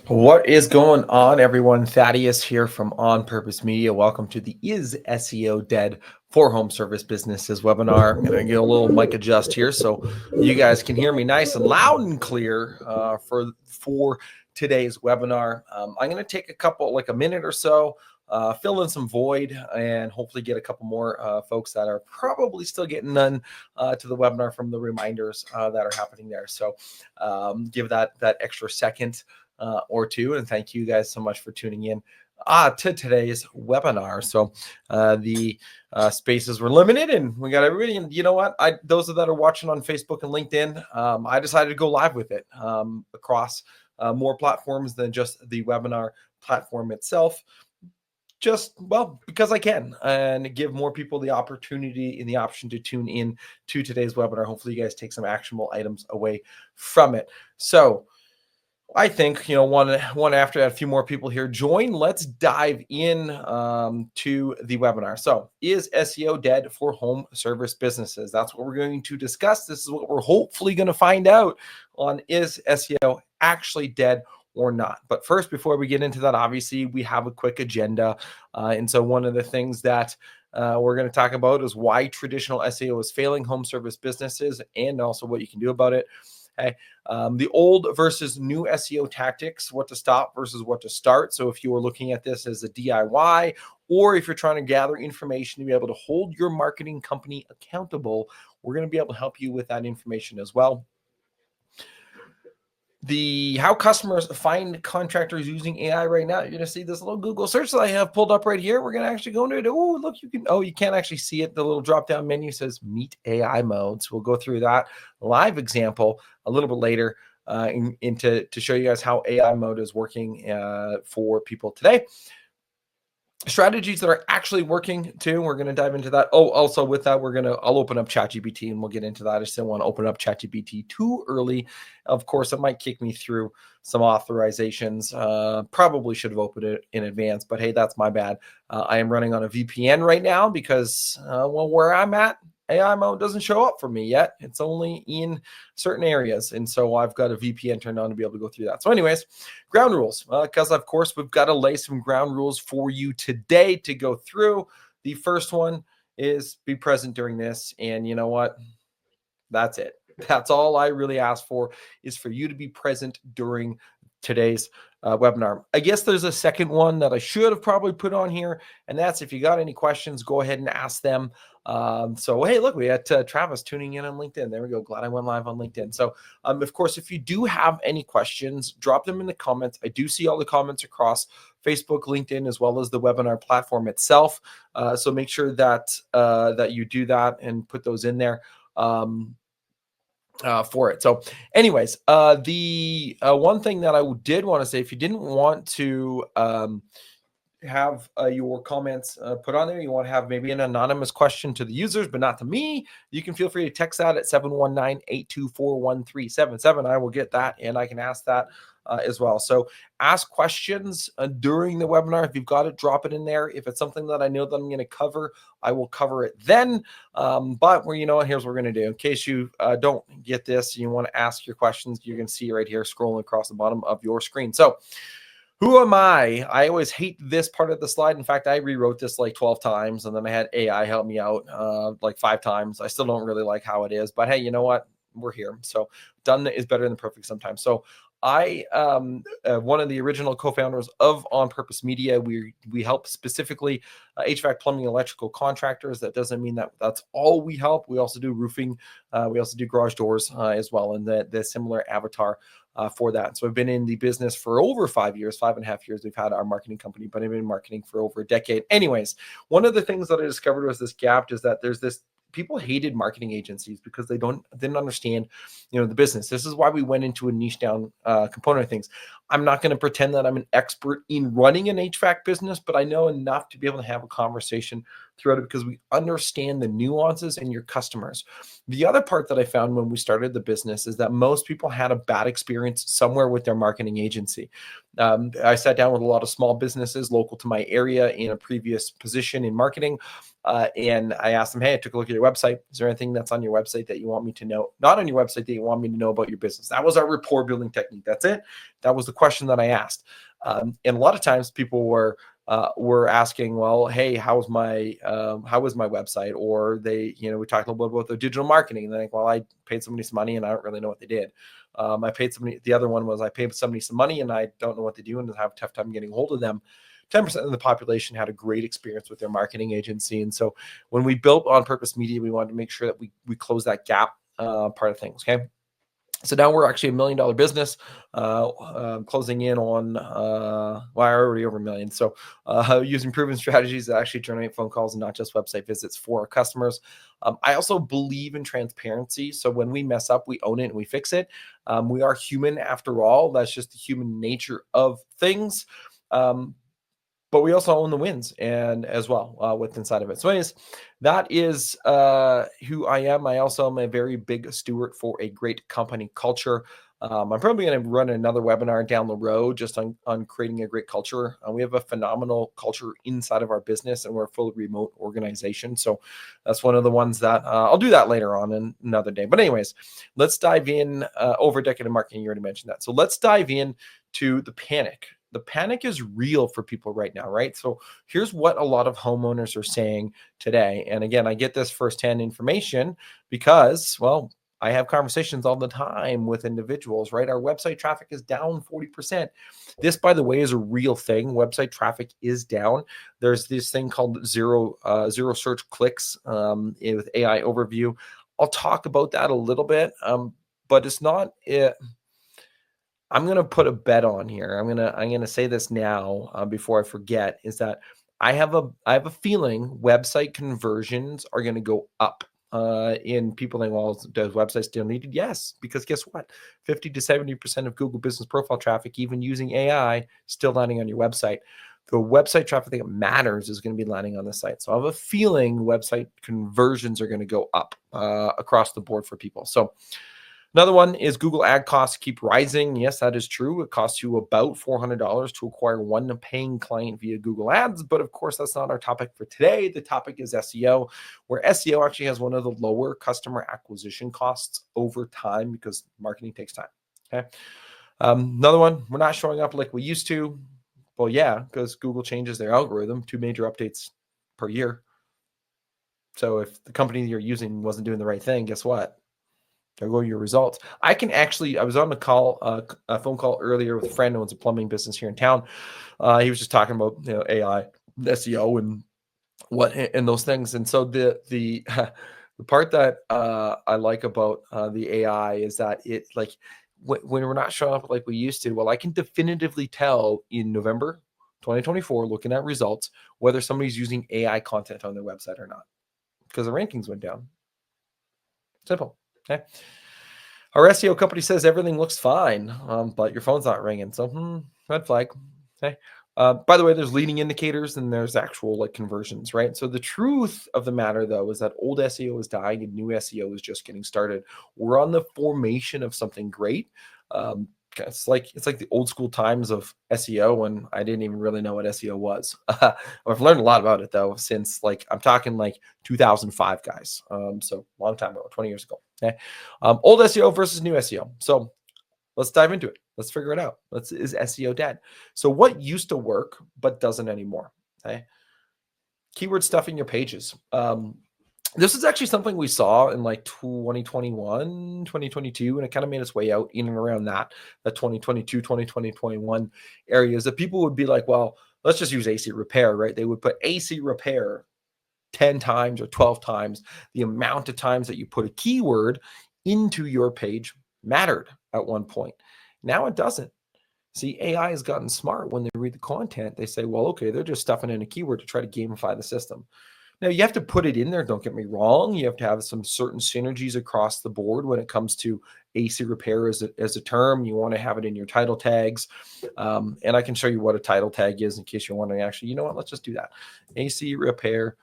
What is going on, everyone? Thaddeus here from On Purpose Media. Welcome to the Is SEO Dead for Home Service Businesses webinar. I'm going to get a little mic adjust here so you guys can hear me nice and loud and clear for today's webinar. I'm going to take like a minute or so, fill in some void, and hopefully get a couple more folks that are probably still getting none to the webinar from the reminders that are happening there. So give that extra second or two. And thank you guys so much for tuning in to today's webinar. So the spaces were limited and we got everybody. And you know what? Those that are watching on Facebook and LinkedIn, I decided to go live with it across more platforms than just the webinar platform itself. Because I can, and give more people the opportunity and the option to tune in to today's webinar. Hopefully you guys take some actionable items away from it. So I think, one after a few more people here join, let's dive in to the webinar. So is SEO dead for home service businesses? That's what we're going to discuss. This is what we're hopefully going to find out on is SEO actually dead or not. But first, before we get into that, obviously we have a quick agenda. And so one of the things that we're going to talk about is why traditional SEO is failing home service businesses and also what you can do about it. Okay. The old versus new SEO tactics, what to stop versus what to start. So if you are looking at this as a DIY, or if you're trying to gather information to be able to hold your marketing company accountable, we're going to be able to help you with that information as well. How customers find contractors using AI right now. You're going to see this little Google search that I have pulled up right here. We're going to actually go into it. Oh, look, you can't actually see it. The little drop down menu says meet AI mode. So we'll go through that live example a little bit later to show you guys how AI mode is working for people today. Strategies that are actually working too. We're going to dive into that. Oh, also with that, I'll open up ChatGPT and we'll get into that. I just didn't want to open up ChatGPT too early. Of course, it might kick me through some authorizations. Probably should have opened it in advance, but hey, that's my bad. I am running on a VPN right now because, where I'm at, AI mode doesn't show up for me yet. It's only in certain areas. And so I've got a VPN turned on to be able to go through that. So anyways, ground rules, because of course we've got to lay some ground rules for you today to go through. The first one is be present during this. And you know what? That's it. That's all I really ask for is for you to be present during today's webinar. I guess there's a second one that I should have probably put on here, and that's if you got any questions, go ahead and ask them. So, hey, look, we had Travis tuning in on LinkedIn. There we go. Glad I went live on LinkedIn. So, of course, if you do have any questions, drop them in the comments. I do see all the comments across Facebook, LinkedIn, as well as the webinar platform itself. So make sure that you do that and put those in there. For it. So anyways, the one thing that I did want to say, if you didn't want to have your comments put on there, you want to have maybe an anonymous question to the users, but not to me, you can feel free to text that at 719-824-1377. I will get that and I can ask that as well. So ask questions during the webinar. If you've got it, drop it in there. If it's something that I know that I'm going to cover, I will cover it then. But here's what we're going to do. In case you don't get this, you want to ask your questions, you can see right here scrolling across the bottom of your screen. So who am I? I always hate this part of the slide. In fact, I rewrote this like 12 times and then I had AI help me out like 5 times. I still don't really like how it is, but hey, you know what? We're here. So done is better than perfect sometimes. So I one of the original co-founders of On Purpose Media. We help specifically HVAC, plumbing, electrical contractors. That doesn't mean that that's all we help. We also do roofing. We also do garage doors as well, and the similar avatar for that. So I've been in the business for over 5 years, 5.5 years. We've had our marketing company, but I've been in marketing for over a decade. Anyways, one of the things that I discovered was this gap is that there's this people hated marketing agencies because they didn't understand, the business. This is why we went into a niche down component of things. I'm not going to pretend that I'm an expert in running an HVAC business, but I know enough to be able to have a conversation throughout it because we understand the nuances and your customers. The other part that I found when we started the business is that most people had a bad experience somewhere with their marketing agency. I sat down with a lot of small businesses local to my area in a previous position in marketing. And I asked them, hey, I took a look at your your website? Is there anything that's on your website that you want me to know, not on your website, that you want me to know about your business? That was our rapport building technique. That's it. That was the question that I asked. And a lot of times people were asking, well, hey, how was my website? Or they, we talked a little bit about the digital marketing. And they're like, well, I paid somebody some money and I don't really know what they did. I paid somebody, the other one was I paid somebody some money and I don't know what they do and have a tough time getting a hold of them. 10% of the population had a great experience with their marketing agency. And so when we built On Purpose Media, we wanted to make sure that we close that gap part of things. Okay. So now we're actually $1 million business, closing in on, well, already over $1 million. So using proven strategies that actually generate phone calls and not just website visits for our customers. I also believe in transparency. So when we mess up, we own it and we fix it. We are human after all. That's just the human nature of things. But we also own the wins and as well with inside of it. So anyways, that is who I am. I also am a very big steward for a great company culture. I'm probably going to run another webinar down the road just on creating a great culture. We have a phenomenal culture inside of our business and we're a fully remote organization. So that's one of the ones that I'll do that later on in another day. But anyways, let's dive in. Over a decade of marketing, you already mentioned that. So let's dive in to the panic. The panic is real for people right now, right? So here's what a lot of homeowners are saying today. And again, I get this firsthand information because, well, I have conversations all the time with individuals, right? Our website traffic is down 40%. This, by the way, is a real thing. Website traffic is down. There's this thing called zero search clicks with AI overview. I'll talk about that a little bit, but it's not it. I'm gonna put a bet on here. I'm gonna say this now before I forget. Is that I have a feeling website conversions are gonna go up. In people think, well, does websites still needed? Yes, because guess what? 50 to 70% of Google Business Profile traffic, even using AI, still landing on your website. The website traffic that matters is going to be landing on the site. So I have a feeling website conversions are going to go up across the board for people. So another one is Google ad costs keep rising. Yes, that is true. It costs you about $400 to acquire one paying client via Google Ads. But of course, that's not our topic for today. The topic is SEO, where SEO actually has one of the lower customer acquisition costs over time because marketing takes time. Okay. Another one, we're not showing up like we used to. Well, yeah, because Google changes their algorithm, 2 major updates per year. So if the company you're using wasn't doing the right thing, guess what? There go your results. I was on a phone call earlier with a friend who owns a plumbing business here in town. He was just talking about AI, SEO, and those things. And so the the part that I like about the AI is that it like when we're not showing up like we used to. Well, I can definitively tell in November 2024, looking at results, whether somebody's using AI content on their website or not, because the rankings went down. Simple. Okay. Our SEO company says everything looks fine, but your phone's not ringing. So red flag. Okay. By the way, there's leading indicators and there's actual like conversions, right? So the truth of the matter, though, is that old SEO is dying and new SEO is just getting started. We're on the formation of something great. It's like the old school times of SEO when I didn't even really know what SEO was. I've learned a lot about it though since I'm talking like 2005, guys. So long time ago, 20 years ago. Okay, old SEO versus new SEO. So let's dive into it. Let's figure it out. Is SEO dead? So what used to work but doesn't anymore? Okay, keyword stuffing your pages. This is actually something we saw in like 2021, 2022, and it kind of made its way out in and around that 2022, 2020, 21 areas that people would be like, well, let's just use AC repair, right? They would put AC repair 10 times or 12 times. The amount of times that you put a keyword into your page mattered at one point. Now it doesn't. See, AI has gotten smart. When they read the content, they say, well, okay, they're just stuffing in a keyword to try to gamify the system. Now, you have to put it in there. Don't get me wrong. You have to have some certain synergies across the board when it comes to AC repair as a term. You want to have it in your title tags. And I can show you what a title tag is in case you're wondering, actually, you know what? Let's just do that. AC repair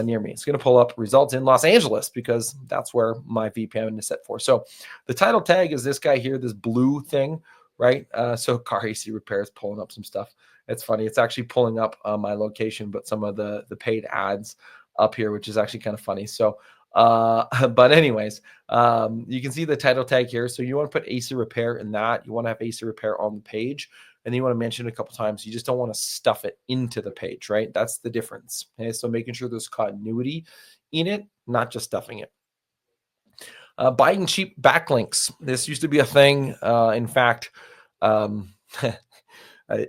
near me. It's going to pull up results in Los Angeles because that's where my VPN is set for. So the title tag is this guy here, this blue thing, right? So car AC repair is pulling up some stuff. It's funny. It's actually pulling up my location, but some of the paid ads up here, which is actually kind of funny. So, but anyways, you can see the title tag here. So you want to put AC repair in that. You want to have AC repair on the page, and then you want to mention it a couple times. You just don't want to stuff it into the page, right? That's the difference. Okay, so making sure there's continuity in it, not just stuffing it. Buying cheap backlinks. This used to be a thing. In fact, um,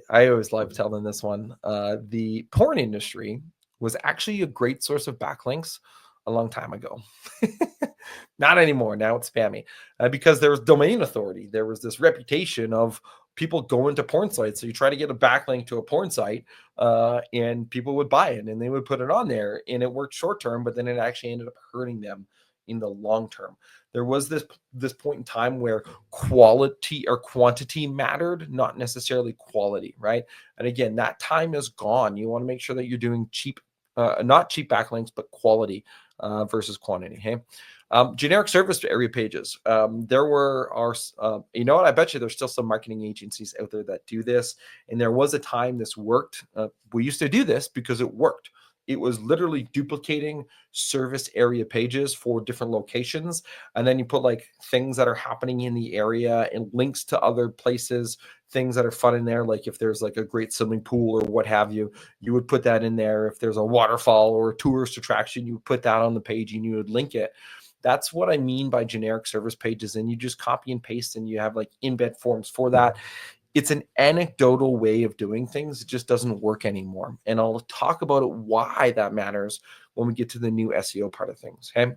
I always love telling this one. The porn industry was actually a great source of backlinks a long time ago. Not anymore. Now it's spammy because there was domain authority. There was this reputation of people going to porn sites. So you try to get a backlink to a porn site, and people would buy it and they would put it on there, and it worked short term, but then it actually ended up hurting them in the long term. There was this point in time where quality or quantity mattered, not necessarily quality, right? And again, that time is gone. You want to make sure that you're doing cheap, not cheap backlinks, but quality versus quantity. Hey, generic service area pages. There were you know what? I bet you there's still some marketing agencies out there that do this. And there was a time this worked. We used to do this because it worked. It was literally duplicating service area pages for different locations. And then you put like things that are happening in the area and links to other places, things that are fun in there. Like if there's like a great swimming pool or what have you, you would put that in there. If there's a waterfall or a tourist attraction, you would put that on the page and you would link it. That's what I mean by generic service pages. And you just copy and paste and you have like embed forms for that. It's an anecdotal way of doing things. It just doesn't work anymore. And I'll talk about it, why that matters when we get to the new SEO part of things. Okay.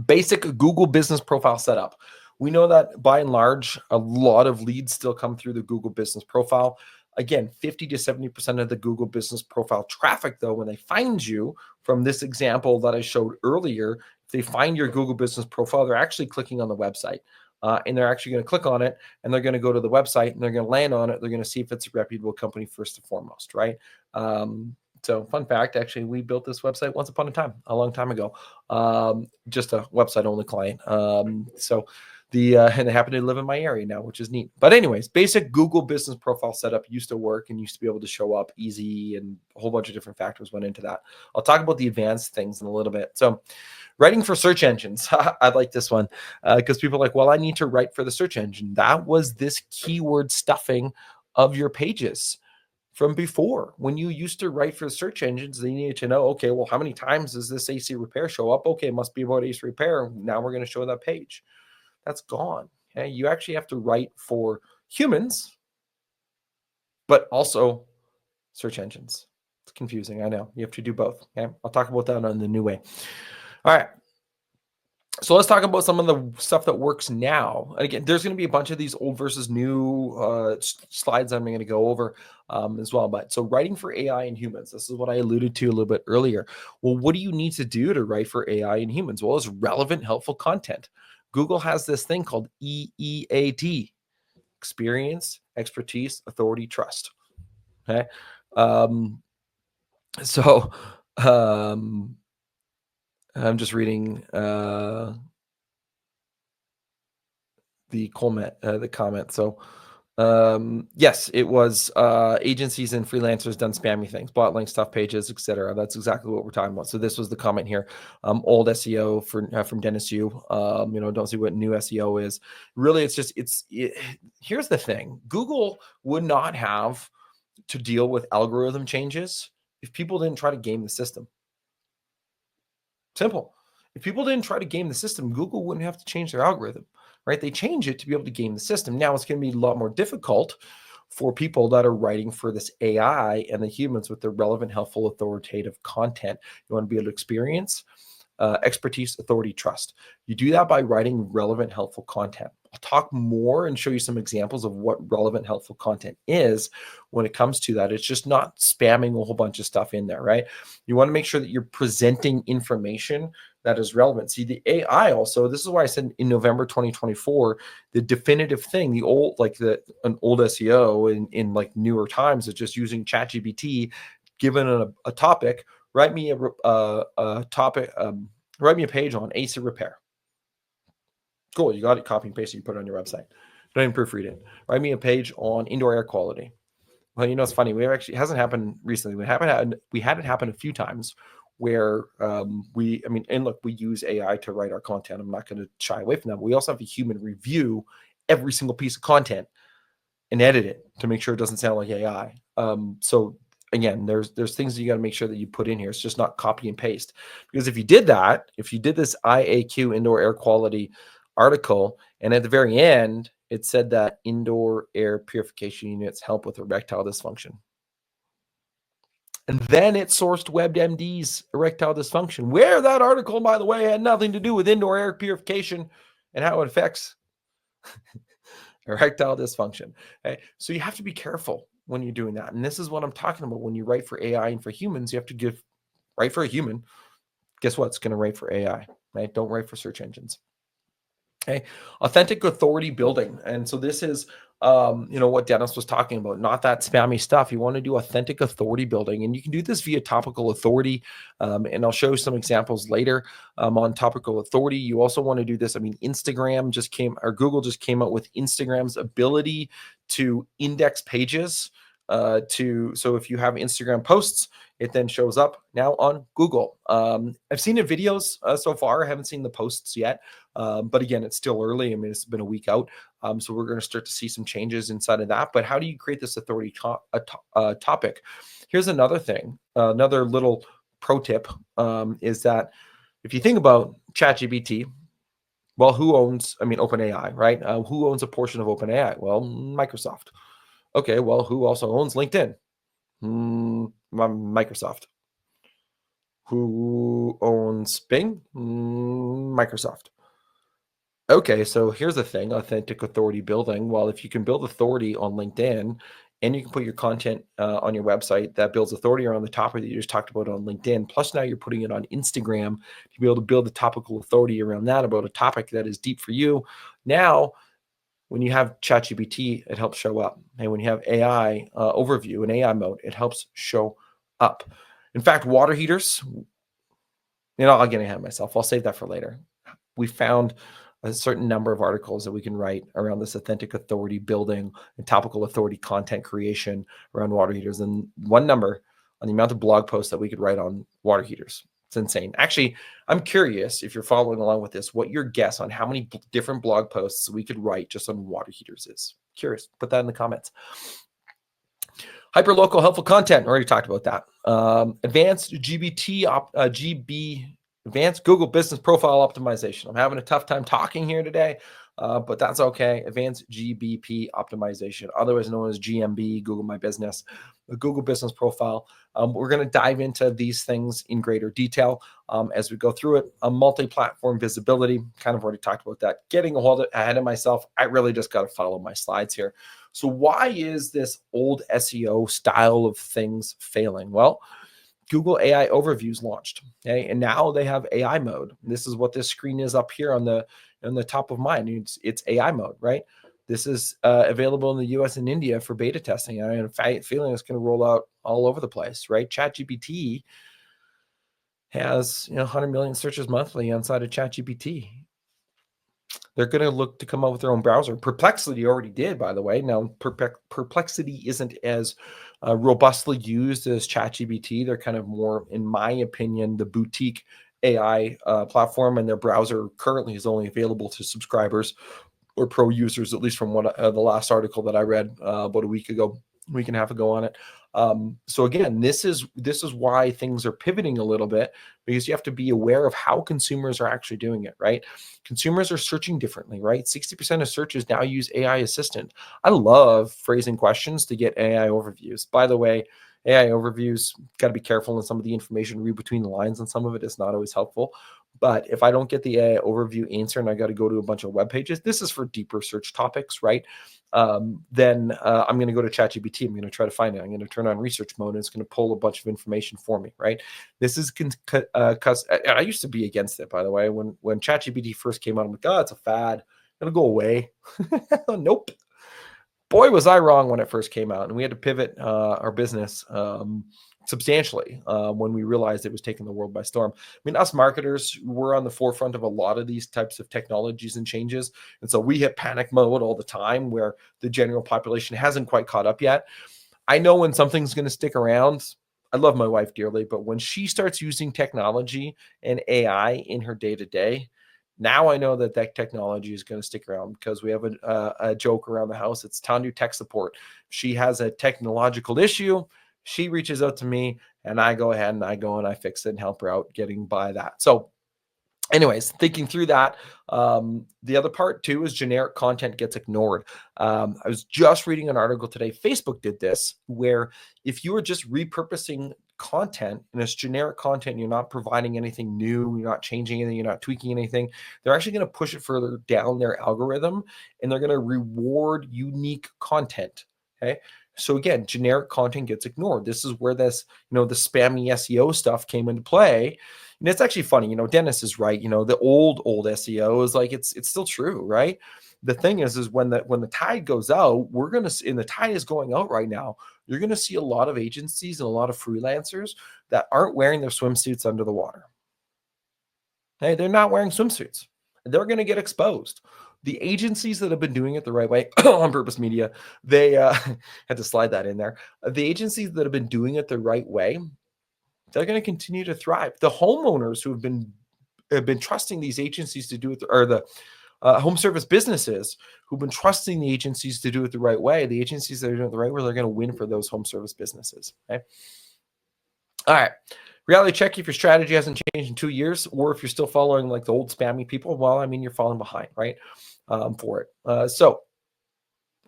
Basic Google business profile setup. We know that by and large, a lot of leads still come through the Google business profile. Again, 50 to 70% of the Google business profile traffic, though, when they find you, from this example that I showed earlier, if they find your Google business profile, they're actually clicking on the website. And they're actually going to click on it, and they're going to go to the website, and they're going to land on it. They're going to see if it's a reputable company first and foremost, right? So fun fact, actually, we built this website once upon a time, a long time ago, just a website only client. And they happen to live in my area now, which is neat. But anyways, basic Google business profile setup used to work and used to be able to show up easy, and a whole bunch of different factors went into that. I'll talk about the advanced things in a little bit. So writing for search engines. I like this one because people are like, well, I need to write for the search engine. That was this keyword stuffing of your pages from before. When you used to write for search engines, they needed to know, okay, well, how many times does this AC repair show up? Okay, it must be about AC repair. Now we're going to show that page. That's gone. Okay, you actually have to write for humans, but also search engines. It's confusing. I know. You have to do both. Okay, I'll talk about that on the new way. All right. So let's talk about some of the stuff that works now. Again, there's going to be a bunch of these old versus new slides I'm going to go over as well. But so writing for AI and humans, this is what I alluded to a little bit earlier. Well, what do you need to do to write for AI and humans? Well, it's relevant, helpful content. Google has this thing called EEAT: experience, expertise, authority, trust. Okay. So I'm just reading the comment. So yes, it was agencies and freelancers done spammy things, bot links, stuff pages, etc. That's exactly what we're talking about. So this was the comment here. Old SEO from Dennis Yu. Don't see what new SEO is. Really, it's just here's the thing. Google would not have to deal with algorithm changes if people didn't try to game the system. Simple. If people didn't try to game the system, Google wouldn't have to change their algorithm, right? They change it to be able to game the system. Now it's going to be a lot more difficult for people that are writing for this AI and the humans with the relevant, helpful, authoritative content. You want to be able to experience, expertise, authority, trust. You do that by writing relevant, helpful content. I'll talk more and show you some examples of what relevant, helpful content is when it comes to that. It's just not spamming a whole bunch of stuff in there, right? You want to make sure that you're presenting information that is relevant. See, the AI also, this is why I said in November 2024, the definitive thing, an old SEO in like newer times is just using ChatGPT, given a topic, write me a topic, write me a page on AC repair. Cool, you got it, copy and paste it, you put it on your website. Don't even proofread it. Write me a page on indoor air quality. Well, it's funny. It hasn't happened recently. We had it happen a few times where and look, we use AI to write our content. I'm not going to shy away from that. But we also have a human review every single piece of content and edit it to make sure it doesn't sound like AI. So again, there's things that you got to make sure that you put in here. It's just not copy and paste. Because if you did this IAQ indoor air quality article, and at the very end, it said that indoor air purification units help with erectile dysfunction. And then it sourced WebMD's erectile dysfunction, where that article, by the way, had nothing to do with indoor air purification and how it affects erectile dysfunction. Okay? So you have to be careful when you're doing that. And this is what I'm talking about. When you write for AI and for humans, you have to write for a human. Guess what? It's going to write for AI, right? Don't write for search engines. Okay, authentic authority building. And so this is, what Dennis was talking about, not that spammy stuff. You want to do authentic authority building, and you can do this via topical authority. And I'll show you some examples later on topical authority. You also want to do this. I mean, Google just came out with Instagram's ability to index pages. So if you have Instagram posts, it then shows up now on Google. I've seen the videos so far. I haven't seen the posts yet. But again, it's still early. I mean, it's been a week out. So we're going to start to see some changes inside of that. But how do you create this authority topic? Here's another thing, another little pro tip is that if you think about ChatGPT, well, OpenAI, right? Who owns a portion of OpenAI? Well, Microsoft. Okay, well, who also owns LinkedIn? Microsoft. Who owns Bing? Microsoft. Okay, so here's the thing, authentic authority building. Well, if you can build authority on LinkedIn and you can put your content on your website that builds authority around the topic that you just talked about on LinkedIn, plus now you're putting it on Instagram to be able to build the topical authority around that about a topic that is deep for you. Now, when you have ChatGPT, it helps show up. And when you have AI overview and AI mode, it helps show up. In fact, water heaters, I'll get ahead of myself. I'll save that for later. We found a certain number of articles that we can write around this authentic authority building and topical authority content creation around water heaters. And one number on the amount of blog posts that we could write on water heaters. It's insane. Actually, I'm curious if you're following along with this, what your guess on how many different blog posts we could write just on water heaters is. Curious. Put that in the comments. Hyperlocal helpful content. Already talked about that. Advanced Advanced Google Business Profile Optimization. I'm having a tough time talking here today, but that's okay. Advanced GBP Optimization, otherwise known as GMB, Google My Business, the Google Business Profile. We're going to dive into these things in greater detail as we go through it. Multi-platform visibility, kind of already talked about that. Getting ahead of myself, I really just got to follow my slides here. So why is this old SEO style of things failing? Well, Google AI Overviews launched, okay, and now they have AI mode. This is what this screen is up here on the top of mine. It's AI mode, right? This is available in the US and India for beta testing. I have a feeling it's going to roll out all over the place, right? ChatGPT has 100 million searches monthly inside of ChatGPT. They're going to look to come up with their own browser. Perplexity already did, by the way. Now, Perplexity isn't as robustly used as ChatGPT. They're kind of more, in my opinion, the boutique AI platform, and their browser currently is only available to subscribers or pro users, at least from what the last article that I read about a week and a half ago on it. So again, this is why things are pivoting a little bit, because you have to be aware of how consumers are actually doing it, right? Consumers are searching differently, right? 60% of searches now use AI assistant. I love phrasing questions to get AI overviews. By the way, AI overviews, got to be careful in some of the information, read between the lines, and some of it is not always helpful. But if I don't get the AI overview answer and I got to go to a bunch of web pages, this is for deeper search topics, right? Then I'm going to go to ChatGPT. I'm going to try to find it. I'm going to turn on research mode, and it's going to pull a bunch of information for me, right? This is because I used to be against it, by the way. When ChatGPT first came out, I'm like, oh, it's a fad. It'll go away. Nope. Boy, was I wrong when it first came out, and we had to pivot our business substantially when we realized it was taking the world by storm. I mean, us marketers, we're on the forefront of a lot of these types of technologies and changes. And so we hit panic mode all the time, where the general population hasn't quite caught up yet. I know when something's going to stick around. I love my wife dearly, but when she starts using technology and AI in her day to day, now I know that that technology is going to stick around because we have a joke around the house. It's Tondu tech support. She has a technological issue. She reaches out to me, and I go ahead and I fix it and help her out getting by that. So anyways, thinking through that, the other part too is generic content gets ignored. I was just reading an article today. Facebook did this, where if you are just repurposing content and it's generic content, you're not providing anything new, you're not changing anything, you're not tweaking anything, they're actually going to push it further down their algorithm, and they're going to reward unique content. Okay. So again, generic content gets ignored. This is where this, the spammy SEO stuff came into play. And it's actually funny, Dennis is right. The old SEO is like it's still true, right? The thing is when the tide goes out, and the tide is going out right now. You're gonna see a lot of agencies and a lot of freelancers that aren't wearing their swimsuits under the water. Hey, they're not wearing swimsuits. They're gonna get exposed. The agencies that have been doing it the right way on Purpose Media, they had to slide that in there. The agencies that have been doing it the right way, they're going to continue to thrive. The homeowners who have been trusting these agencies to do it, or the home service businesses who've been trusting the agencies to do it the right way, the agencies that are doing it the right way, they're going to win for those home service businesses. Okay. All right. Reality check if your strategy hasn't changed in 2 years, or if you're still following like the old spammy people. Well, I mean, you're falling behind, right? For it. So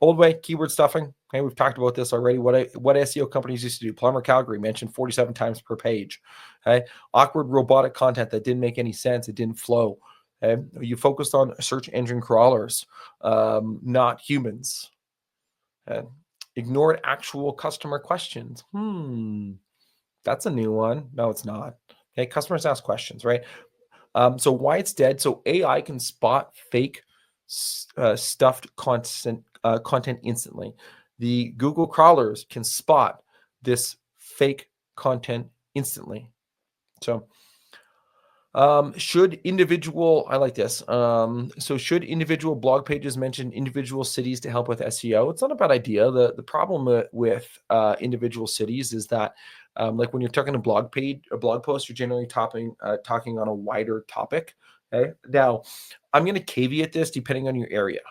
old way, keyword stuffing. Okay, we've talked about this already. What SEO companies used to do. Plumber Calgary mentioned 47 times per page. Okay, awkward robotic content that didn't make any sense. It didn't flow. Okay, you focused on search engine crawlers, not humans. Okay? Ignored actual customer questions. That's a new one. No, it's not. Okay, customers ask questions, right? So why it's dead. So AI can spot fake stuffed content instantly. The Google crawlers can spot this fake content instantly. So should individual, I like this. So should individual blog pages mention individual cities to help with SEO? It's not a bad idea. The problem with individual cities is that like when you're talking a blog post, you're generally talking on a wider topic. Okay. Now, I'm going to caveat this depending on your area.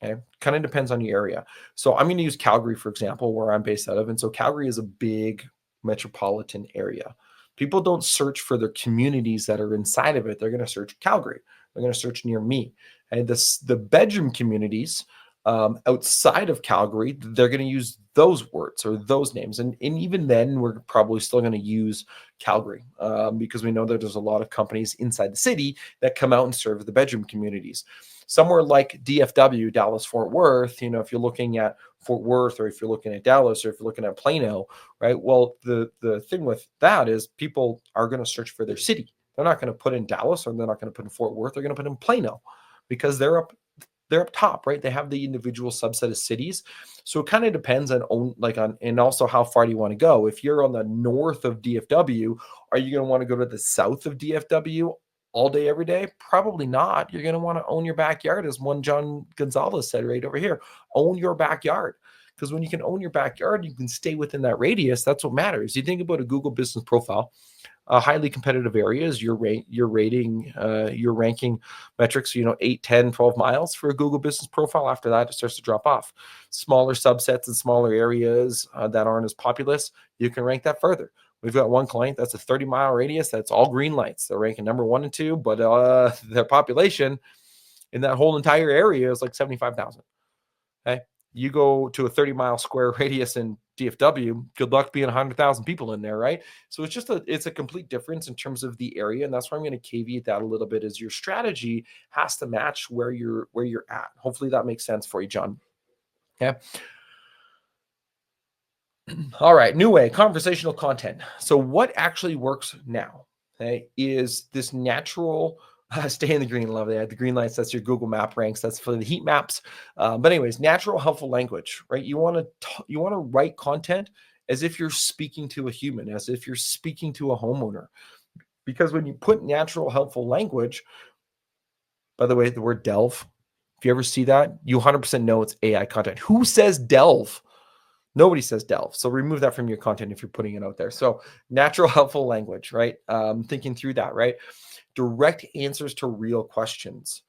Okay. Kind of depends on your area. So I'm going to use Calgary, for example, where I'm based out of. And so Calgary is a big metropolitan area. People don't search for their communities that are inside of it. They're going to search Calgary. They're going to search near me. And the bedroom communities outside of Calgary, they're going to use those words or those names. And even then, we're probably still going to use Calgary because we know that there's a lot of companies inside the city that come out and serve the bedroom communities. Somewhere like DFW, Dallas, Fort Worth, if you're looking at Fort Worth, or if you're looking at Dallas, or if you're looking at Plano, right? Well, the thing with that is people are going to search for their city. They're not going to put in Dallas, or they're not going to put in Fort Worth. They're going to put in Plano because they're up top, right? They have the individual subset of cities. So it kind of depends and also how far do you want to go? If you're on the north of DFW, are you going to want to go to the south of DFW all day, every day? Probably not. You're going to want to own your backyard, as one John Gonzalez said right over here. Own your backyard. Because when you can own your backyard, you can stay within that radius. That's what matters. You think about a Google business profile, highly competitive areas, your rating, your ranking metrics, 8, 10, 12 miles for a Google business profile. After that, it starts to drop off. Smaller subsets and smaller areas that aren't as populous, you can rank that further. We've got one client that's a 30-mile radius. That's all green lights. They're ranking number 1 and 2, but their population in that whole entire area is like 75,000. Okay. You go to a 30-mile square radius in DFW, good luck being 100,000 people in there, right? So it's a complete difference in terms of the area. And that's why I'm going to caveat that a little bit, is your strategy has to match where you're at. Hopefully that makes sense for you, John. Okay. All right, new way, conversational content. So what actually works now, okay, is this natural, stay in the green, love that. The green lights, that's your Google map ranks. That's for the heat maps. But anyways, natural, helpful language, right? You want to write content as if you're speaking to a human, as if you're speaking to a homeowner. Because when you put natural, helpful language, by the way, the word delve, if you ever see that, you 100% know it's AI content. Who says delve? Nobody says delve. So remove that from your content if you're putting it out there. So natural, helpful language, right? Thinking through that, right? Direct answers to real questions.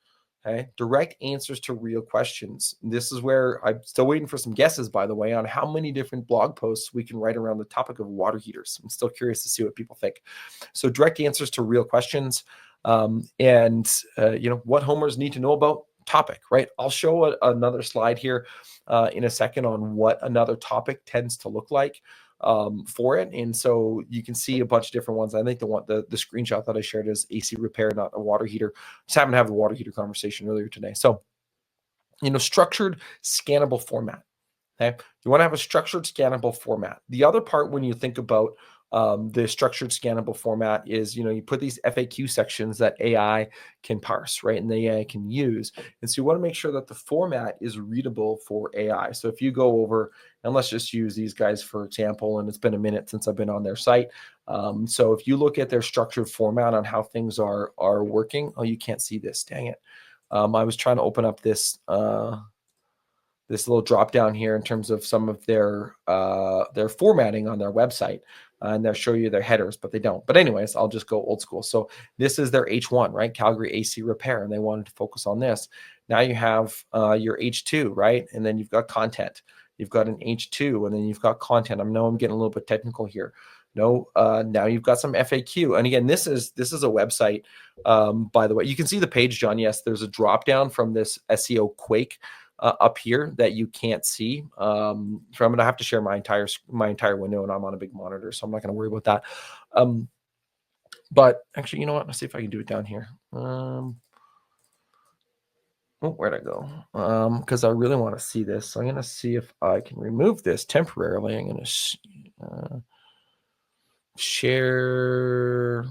Okay. Direct answers to real questions. This is where I'm still waiting for some guesses, by the way, on how many different blog posts we can write around the topic of water heaters. I'm still curious to see what people think. So direct answers to real questions, and what homers need to know about topic, right? I'll show another slide here in a second on what another topic tends to look like for it. And so you can see a bunch of different ones. I think the screenshot that I shared is AC repair, not a water heater. Just happened to have the water heater conversation earlier today. So, structured scannable format. Okay. You want to have a structured scannable format. The other part when you think about the structured scannable format is, you put these FAQ sections that AI can parse, right? And the AI can use. And so you want to make sure that the format is readable for AI. So if you go over, and let's just use these guys for example, and it's been a minute since I've been on their site. So if you look at their structured format on how things are working, oh, you can't see this, dang it. I was trying to open up this little drop down here in terms of some of their formatting on their website, and they'll show you their headers, but they don't. But anyways, I'll just go old school. So this is their H1, right? Calgary AC repair, and they wanted to focus on this. Now you have your H2, right? And then you've got content. You've got an H2, and then you've got content. I know I'm getting a little bit technical here. No, now you've got some FAQ. And again, this is a website. By the way, you can see the page, John. Yes, there's a drop down from this SEO Quake up here that you can't see. So I'm going to have to share my entire window, and I'm on a big monitor, so I'm not going to worry about that. But actually, you know what? Let's see if I can do it down here. Where'd I go? Because I really want to see this. So I'm going to see if I can remove this temporarily. I'm going to share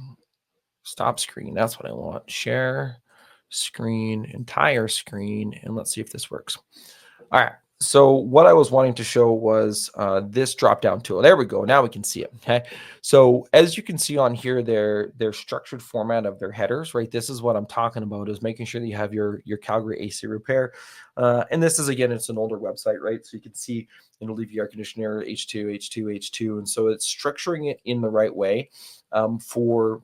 stop screen. That's what I want. Share screen, entire screen, and let's see if this works. All right. So what I was wanting to show was this drop-down tool. There we go. Now we can see it. Okay. So as you can see on here, their structured format of their headers, right? This is what I'm talking about, is making sure that you have your Calgary AC repair. And this is, again, it's an older website, right? So you can see it'll leave your air conditioner, H2, H2, H2. And so it's structuring it in the right way for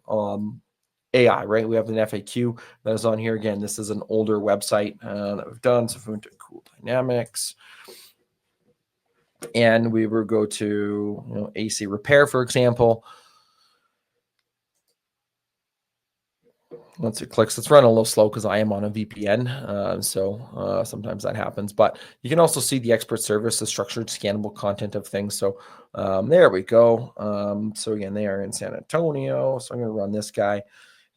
AI, right? We have an FAQ that is on here. Again, this is an older website that we've done. So if we went to Cool Dynamics, and we were go to AC repair, for example. Once it clicks, it's running a little slow because I am on a VPN. So sometimes that happens. But you can also see the expert service, the structured scannable content of things. So there we go. So again, they are in San Antonio. So I'm going to run this guy.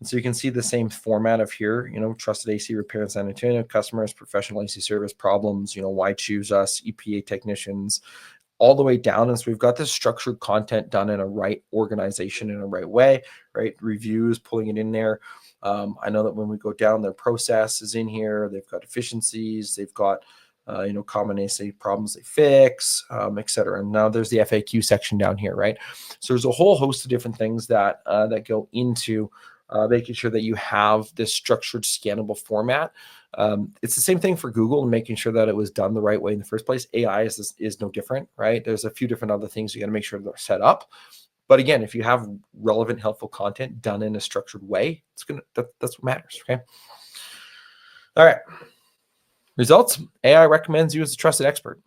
And so you can see the same format of here, trusted AC repair in San Antonio, customers, professional AC service problems, why choose us, EPA technicians, all the way down. And so we've got this structured content done in a right organization in a right way, right? Reviews, pulling it in there. I know that when we go down, their process is in here. They've got efficiencies. They've got, common AC problems they fix, et cetera. And now there's the FAQ section down here, right? So there's a whole host of different things that go into making sure that you have this structured scannable format. It's the same thing for Google and making sure that it was done the right way in the first place. AI is no different, right? There's a few different other things you got to make sure they're set up. But again, if you have relevant, helpful content done in a structured way, that's what matters, okay? All right. Results. AI recommends you as a trusted expert.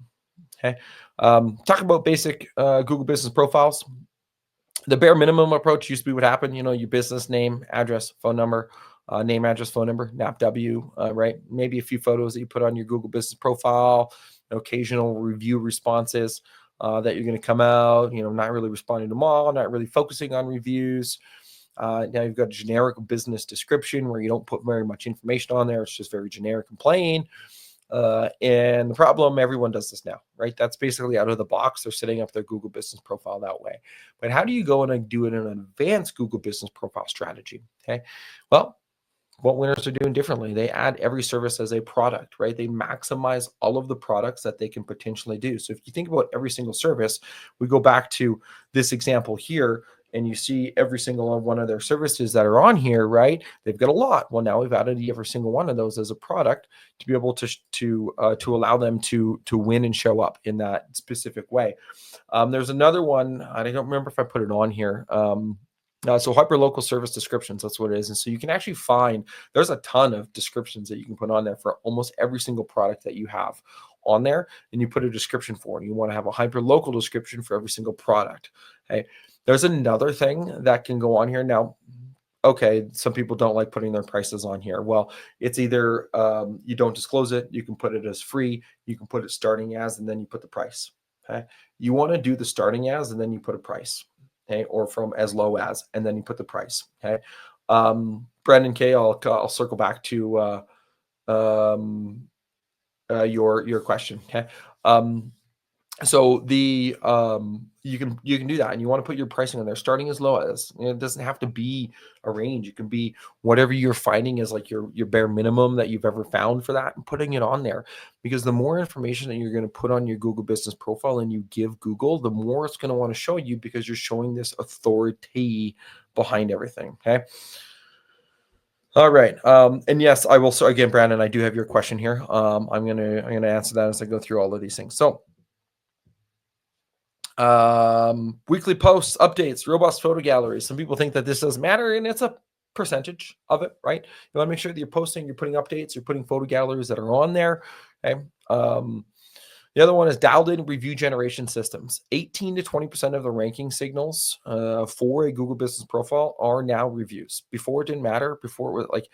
Okay. Talk about basic Google business profiles. The bare minimum approach used to be what happened, your business name, address, phone number, name, address, phone number, NAPW, right? Maybe a few photos that you put on your Google business profile, occasional review responses that you're going to come out, not really responding to them all, not really focusing on reviews. Now you've got a generic business description where you don't put very much information on there. It's just very generic and plain. And the problem, everyone does this now, right? That's basically out of the box. They're setting up their Google business profile that way. But how do you go and do it in an advanced Google business profile strategy? Okay. Well, what winners are doing differently, they add every service as a product, right? They maximize all of the products that they can potentially do. So if you think about every single service, we go back to this example here. and you see every single one of their services that are on here, right? They've got a lot. Well, now we've added every single one of those as a product to be able to allow them to win and show up in that specific way. There's another one. I don't remember if I put it on here. So hyperlocal service descriptions, that's what it is. And so you can actually find, there's a ton of descriptions that you can put on there for almost every single product that you have on there, and you put a description for it. You want to have a hyperlocal description for every single product. Okay. There's another thing that can go on here. Now, okay, some people don't like putting their prices on here. Well, it's either you don't disclose it, you can put it as free, you can put it starting as, and then you put the price. Okay. You want to do the starting as, and then you put a price. Okay. Or from as low as, and then you put the price. Okay. Brandon K, I'll circle back to your question. Okay. So the you can do that, and you want to put your pricing on there starting as low as. It doesn't have to be a range. It can be whatever you're finding is like your bare minimum that you've ever found for that, and putting it on there, because the more information that you're going to put on your Google business profile and you give Google, the more it's going to want to show you, because you're showing this authority behind everything. Okay. All right. And yes, I will. So again, Brandon, I do have your question here. I'm gonna answer that as I go through all of these things. So weekly posts, updates, robust photo galleries. Some people think that this doesn't matter, and it's a percentage of it, right? You want to make sure that you're posting, you're putting updates, you're putting photo galleries that are on there. Okay. The other one is dialed in review generation systems. 18 to 20% of the ranking signals for a Google business profile are now reviews. Before it didn't matter. Before it was like,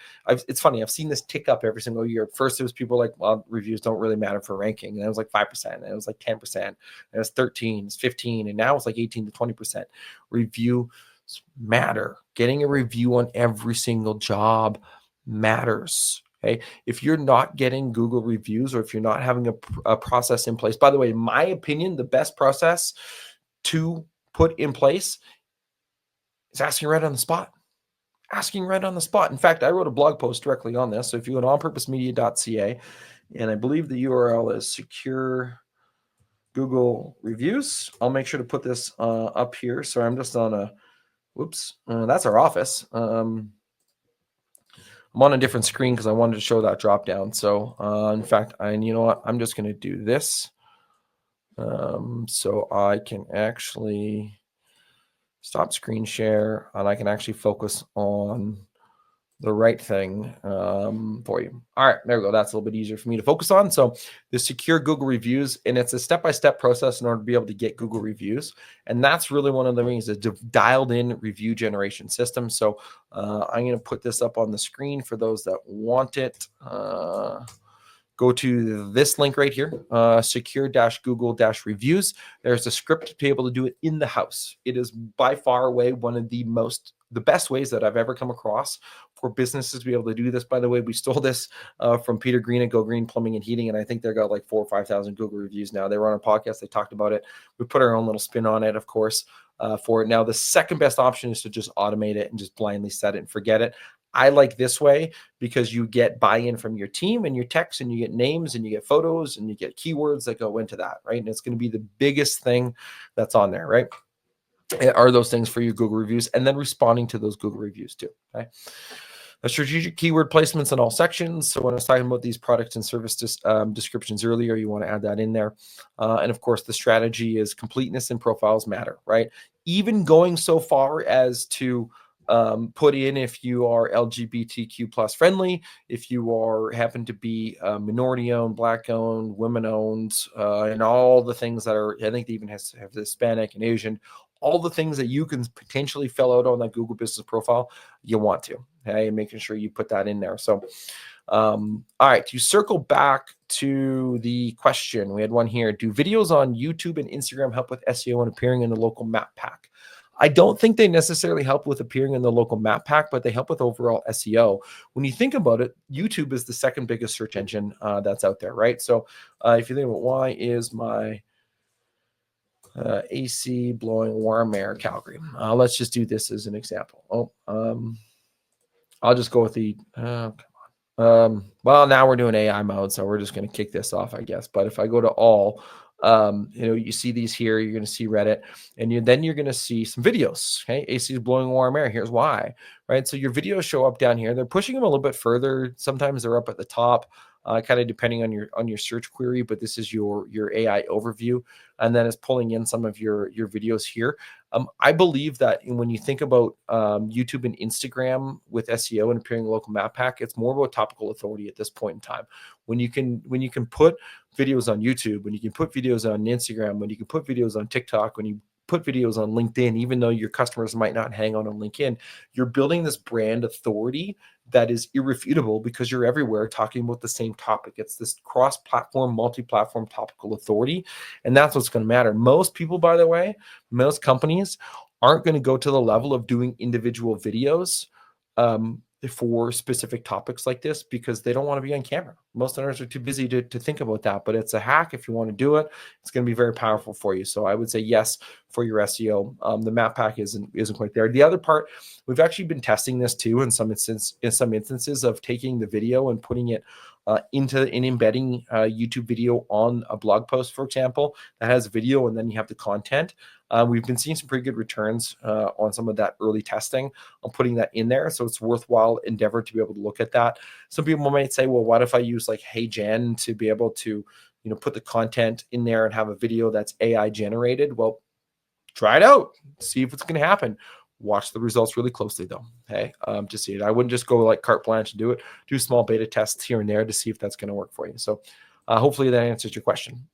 it's funny. I've seen this tick up every single year. At first, it was people like, well, reviews don't really matter for ranking. And it was like 5%, and it was like 10%, and it was 13, it's 15, and now it's like 18 to 20%. Reviews matter. Getting a review on every single job matters. Okay. If you're not getting Google reviews, or if you're not having a process in place, by the way, in my opinion, the best process to put in place is asking right on the spot. Asking right on the spot. In fact, I wrote a blog post directly on this. So if you go to onpurposemedia.ca, and I believe the URL is secure Google reviews, I'll make sure to put this up here. So I'm just on a, whoops, that's our office. I'm on a different screen because I wanted to show that drop down. So in fact, you know what? I'm just going to do this so I can actually stop screen share, and I can actually focus on the right thing for you. All right, there we go. That's a little bit easier for me to focus on. So the secure Google reviews, and it's a step-by-step process in order to be able to get Google reviews. And that's really one of the things, is dialed in review generation system. So I'm going to put this up on the screen for those that want it. Go to this link right here, secure-google-reviews. There's a script to be able to do it in the house. It is by far away one of the best ways that I've ever come across for businesses to be able to do this. By the way, we stole this from Peter Green at Go Green Plumbing and Heating, and I think they got like 4,000 or 5,000 Google reviews now. They were on a podcast, they talked about it. We put our own little spin on it, of course, for it. Now, the second best option is to just automate it and just blindly set it and forget it. I like this way because you get buy-in from your team and your text, and you get names, and you get photos, and you get keywords that go into that, right? And it's going to be the biggest thing that's on there, right? Are those things for your Google reviews, and then responding to those Google reviews too. Okay. A strategic keyword placements in all sections. So when I was talking about these products and service descriptions earlier, you want to add that in there. And of course, the strategy is completeness and profiles matter, right? Even going so far as to put in if you are LGBTQ plus friendly, if you are happen to be minority owned, black owned, women owned, and all the things that are, I think they even have Hispanic and Asian, all the things that you can potentially fill out on that Google business profile, you want to, okay, making sure you put that in there. So, all right, to circle back to the question, we had one here. Do videos on YouTube and Instagram help with SEO and appearing in the local map pack? I don't think they necessarily help with appearing in the local map pack, but they help with overall SEO. When you think about it, YouTube is the second biggest search engine that's out there, right? So if you think about why is my AC blowing warm air, Calgary. Let's just do this as an example. I'll just go with the, well, now we're doing AI mode, so we're just going to kick this off, I guess. But if I go to all, You see these here, you're going to see Reddit, and then you're going to see some videos. Okay. AC is blowing warm air. Here's why, right? So your videos show up down here. They're pushing them a little bit further. Sometimes they're up at the top, kind of depending on your search query, but this is your AI overview. And then it's pulling in some of your videos here. I believe that when you think about YouTube and Instagram with SEO and appearing in local map pack, it's more about topical authority at this point in time. When you can put videos on YouTube, when you can put videos on Instagram, when you can put videos on TikTok, when you put videos on LinkedIn, even though your customers might not hang on LinkedIn, you're building this brand authority that is irrefutable because you're everywhere talking about the same topic. It's this cross-platform, multi-platform topical authority, and that's what's going to matter. Most people, by the way, most companies aren't going to go to the level of doing individual videos for specific topics like this because they don't want to be on camera. Most owners are too busy to think about that, but it's a hack. If you want to do it, it's going to be very powerful for you. So I would say yes for your SEO. The map pack isn't quite there. The other part, we've actually been testing this too in some instances of taking the video and putting it embedding a YouTube video on a blog post, for example, that has video and then you have the content. We've been seeing some pretty good returns on some of that early testing on putting that in there. So it's worthwhile endeavor to be able to look at that. Some people might say, well, what if I use like Hey Gen to be able to, put the content in there and have a video that's AI generated? Well, try it out, see if it's going to happen. Watch the results really closely though. Okay. To see it. I wouldn't just go like carte blanche and do it. Do small beta tests here and there to see if that's going to work for you. So hopefully that answers your question.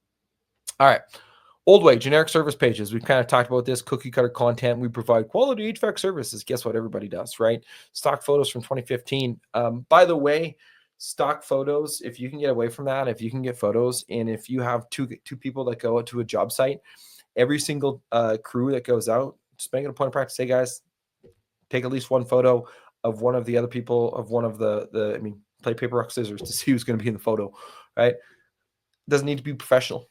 All right. Old way, generic service pages. We've kind of talked about this cookie cutter content. We provide quality HVAC services. Guess what? Everybody does, right? Stock photos from 2015. By the way, stock photos, if you can get away from that, if you can get photos, and if you have two people that go out to a job site, every single crew that goes out, just make it a point of practice. Hey guys, take at least one photo of one of the other people, of one of play paper, rock, scissors to see who's going to be in the photo, right? Doesn't need to be professional.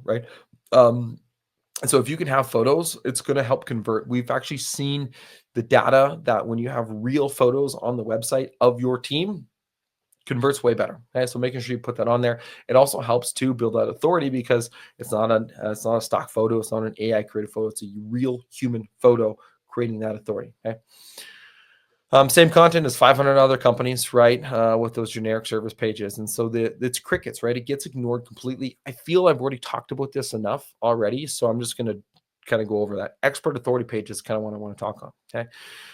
Right? And so if you can have photos, it's going to help convert. We've actually seen the data that when you have real photos on the website of your team, converts way better. Okay, so making sure you put that on there. It also helps to build that authority because it's not a stock photo, it's not an AI created photo, it's a real human photo creating that authority. Okay. Same content as 500 other companies, right? With those generic service pages. And so it's crickets, right? It gets ignored completely. I feel I've already talked about this enough already. So I'm just going to kind of go over that. Expert authority pages, kind of what I want to talk on. Okay.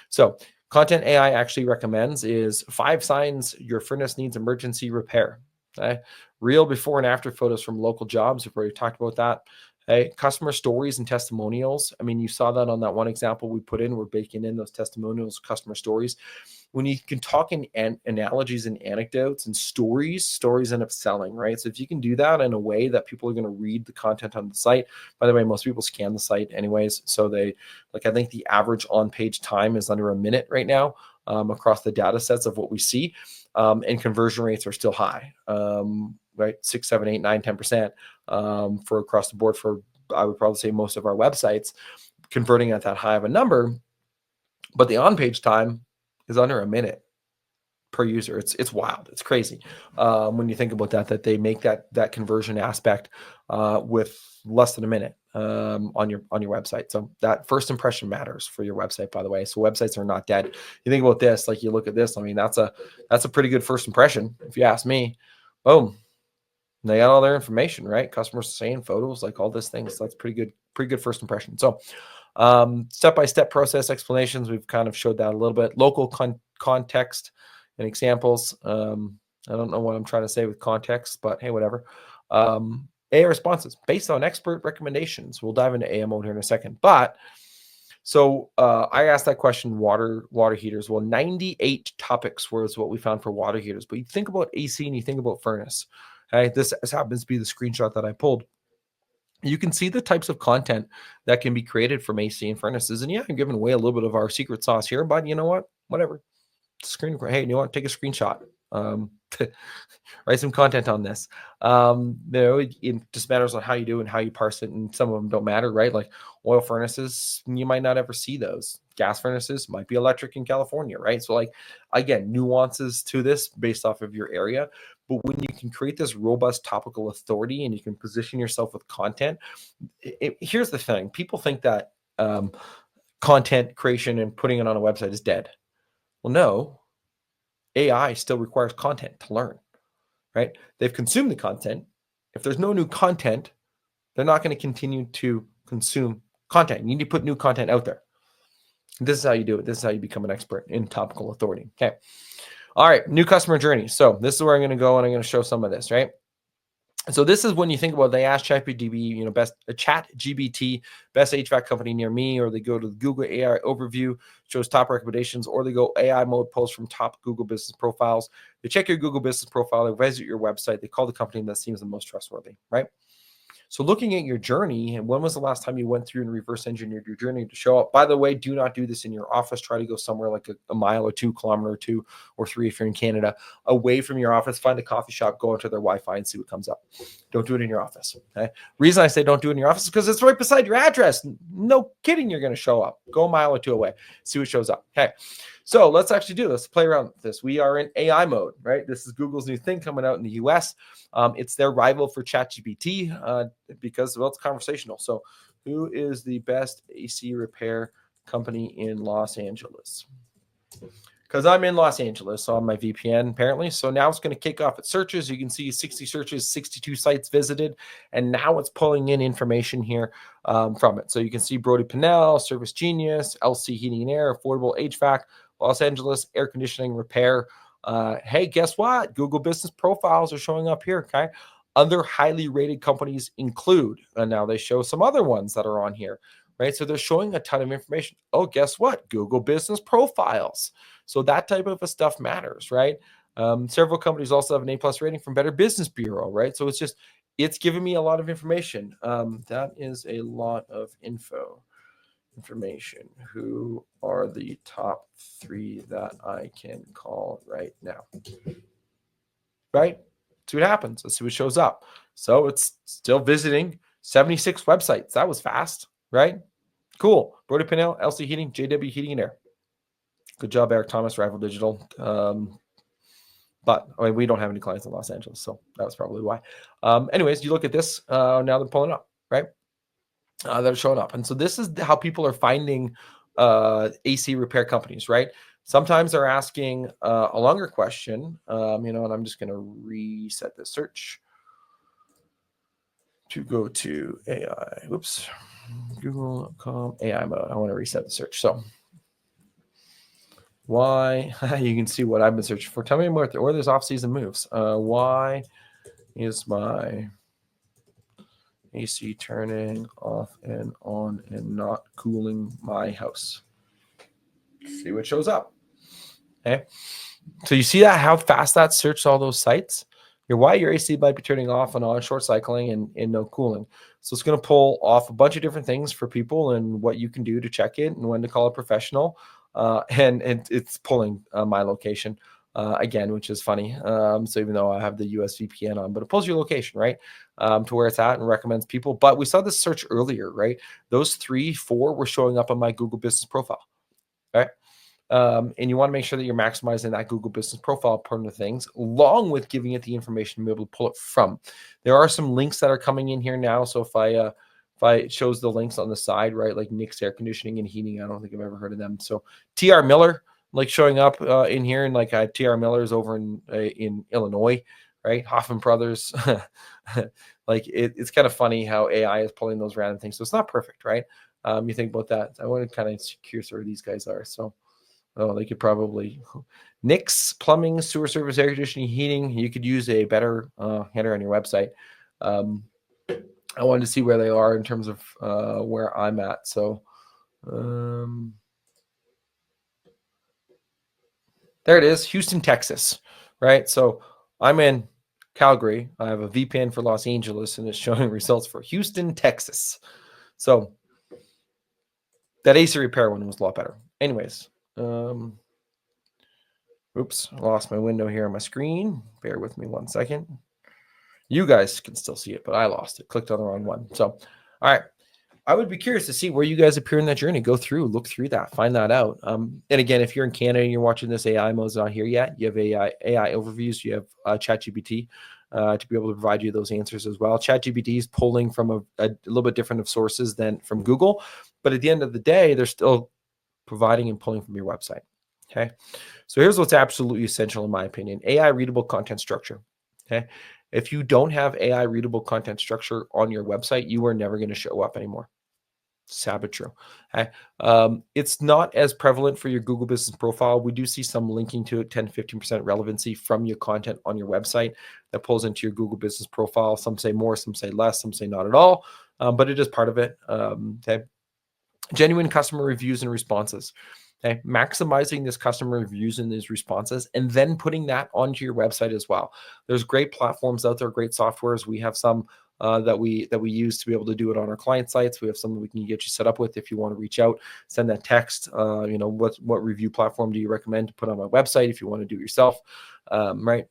So content AI actually recommends is 5 signs your furnace needs emergency repair. Okay. Real before and after photos from local jobs. We've already talked about that. Okay. Customer stories and testimonials. I mean, you saw that on that one example we put in. We're baking in those testimonials, customer stories. When you can talk in analogies and anecdotes and stories end up selling, right? So if you can do that in a way that people are going to read the content on the site. By the way, most people scan the site anyways. So I think the average on-page time is under a minute right now across the data sets of what we see. And conversion rates are still high, right? 6, 7, 8, 9, 10% for across the board for, I would probably say, most of our websites converting at that high of a number. But the on-page time is under a minute per user. It's wild. It's crazy when you think about that they make that conversion aspect with less than a minute on your website. So that first impression matters for your website, by the way. So websites are not dead. You think about this, like you look at this. I mean, that's a pretty good first impression, if you ask me. Boom. They got all their information, right? Customers saying photos, like all these things. So that's pretty good first impression. So step-by-step process explanations, we've kind of showed that a little bit. Local context and examples. I don't know what I'm trying to say with context, but hey, whatever. AI responses based on expert recommendations. We'll dive into AI mode here in a second. But so I asked that question, water heaters. Well, 98 topics was what we found for water heaters. But you think about AC and you think about furnace. Okay, this happens to be the screenshot that I pulled. You can see the types of content that can be created from AC and furnaces. And yeah, I'm giving away a little bit of our secret sauce here, but you know what? Whatever. Hey, you know what? Take a screenshot. Write some content on this. It just matters on how you do and how you parse it, and some of them don't matter, right? Like oil furnaces, you might not ever see those. Gas furnaces might be electric in California, right? So like, again, nuances to this based off of your area. But when you can create this robust topical authority and you can position yourself with content, here's the thing. People think that content creation and putting it on a website is dead. Well, no, AI still requires content to learn, right? They've consumed the content. If there's no new content, they're not going to continue to consume content. You need to put new content out there. This is how you do it. This is how you become an expert in topical authority. Okay. All right. New customer journey. So this is where I'm going to go, and I'm going to show some of this, right? So this is when you think about, they ask ChatGPT, best ChatGPT, best HVAC company near me, or they go to the Google AI overview, shows top recommendations, or they go AI mode posts from top Google business profiles. They check your Google business profile, they visit your website, they call the company that seems the most trustworthy, right? So looking at your journey, and when was the last time you went through and reverse engineered your journey to show up? By the way, do not do this in your office. Try to go somewhere like a mile or 2 kilometer or 2 or 3 if you're in Canada, away from your office. Find a coffee shop, go into their Wi-Fi and see what comes up. Don't do it in your office. Okay. Reason I say don't do it in your office is because it's right beside your address. No kidding, you're going to show up. Go a mile or 2 away. See what shows up. Okay. So let's actually do this. Play around with this. We are in AI mode, right? This is Google's new thing coming out in the US. It's their rival for ChatGPT because, well, it's conversational. So who is the best AC repair company in Los Angeles? Because I'm in Los Angeles on my VPN, apparently. So now it's going to kick off its searches. You can see 60 searches, 62 sites visited, and now it's pulling in information here from it. So you can see Brody Pinnell, Service Genius, LC Heating and Air, Affordable HVAC, Los Angeles Air Conditioning Repair. Hey, guess what? Google Business Profiles are showing up here, okay? Other highly rated companies include, and now they show some other ones that are on here, right? So they're showing a ton of information. Oh, guess what? Google Business Profiles. So that type of stuff matters, right? Several companies also have an A+ rating from Better Business Bureau, right? So it's giving me a lot of information. That is a lot of information. Who are the top 3 that I can call right now? Right? See what happens. Let's see what shows up. So it's still visiting 76 websites. That was fast, right? Cool. Brody Pinnell, LC Heating, JW Heating and Air. Good job, Eric Thomas, Rival Digital. But I mean, we don't have any clients in Los Angeles, so that was probably why. Anyways, you look at this. Now they're pulling up, right? They're showing up. And so this is how people are finding AC repair companies, right? Sometimes they're asking a longer question, and I'm just going to reset the search to go to AI. Whoops. Google.com AI mode. I want to reset the search. So why, you can see what I've been searching for. Tell me more, or there's off-season moves. Why is my AC turning off and on and not cooling my house? See what shows up. Okay. So you see that, how fast that searched all those sites? Why your AC might be turning off and on, short cycling and no cooling. So it's going to pull off a bunch of different things for people and what you can do to check it and when to call a professional. And it's pulling my location again, which is funny. So even though I have the US VPN on, but it pulls your location, right? To where it's at and recommends people. But we saw this search earlier, right? Those 3, 4 were showing up on my Google Business Profile, right? And you want to make sure that you're maximizing that Google Business Profile part of the things, along with giving it the information to be able to pull it from. There are some links that are coming in here now. So if I shows the links on the side, right, like Nick's Air Conditioning and Heating, I don't think I've ever heard of them. So TR Miller, like showing up in here, and like TR Miller is over in Illinois, right? Hoffman Brothers, like it's kind of funny how AI is pulling those random things. So it's not perfect, right? You think about that. I want to kind of curious where these guys are. So. Oh, they could probably Nick's Plumbing, Sewer Service, Air Conditioning, Heating. You could use a better header on your website. I wanted to see where they are in terms of where I'm at. So there it is, Houston, Texas, right? So I'm in Calgary. I have a VPN for Los Angeles, and it's showing results for Houston, Texas. So that AC repair one was a lot better. Anyways, Oops, I lost my window here on my screen. Bear with me 1 second. You guys can still see it, but I lost it. Clicked on the wrong one. So, all right. I would be curious to see where you guys appear in that journey. Go through, look through that, find that out. And again, if you're in Canada and you're watching this, AI mode's not here yet. You have AI overviews. You have ChatGPT to be able to provide you those answers as well. ChatGPT is pulling from a little bit different of sources than from Google, but at the end of the day, they're still providing and pulling from your website. Okay. So here's what's absolutely essential in my opinion: AI readable content structure. Okay. If you don't have AI readable content structure on your website, you are never going to show up anymore. Sad but true. Okay. It's not as prevalent for your Google business profile. We do see some linking to it, 10 to 15% relevancy from your content on your website that pulls into your Google business profile. Some say more, some say less, some say not at all, but it is part of it. Okay. Genuine customer reviews and responses. Okay, maximizing this customer reviews and these responses, and then putting that onto your website as well. There's great platforms out there, great softwares. We have some that we use to be able to do it on our client sites. We have some that we can get you set up with if you want to reach out, send that text. What review platform do you recommend to put on my website if you want to do it yourself, right?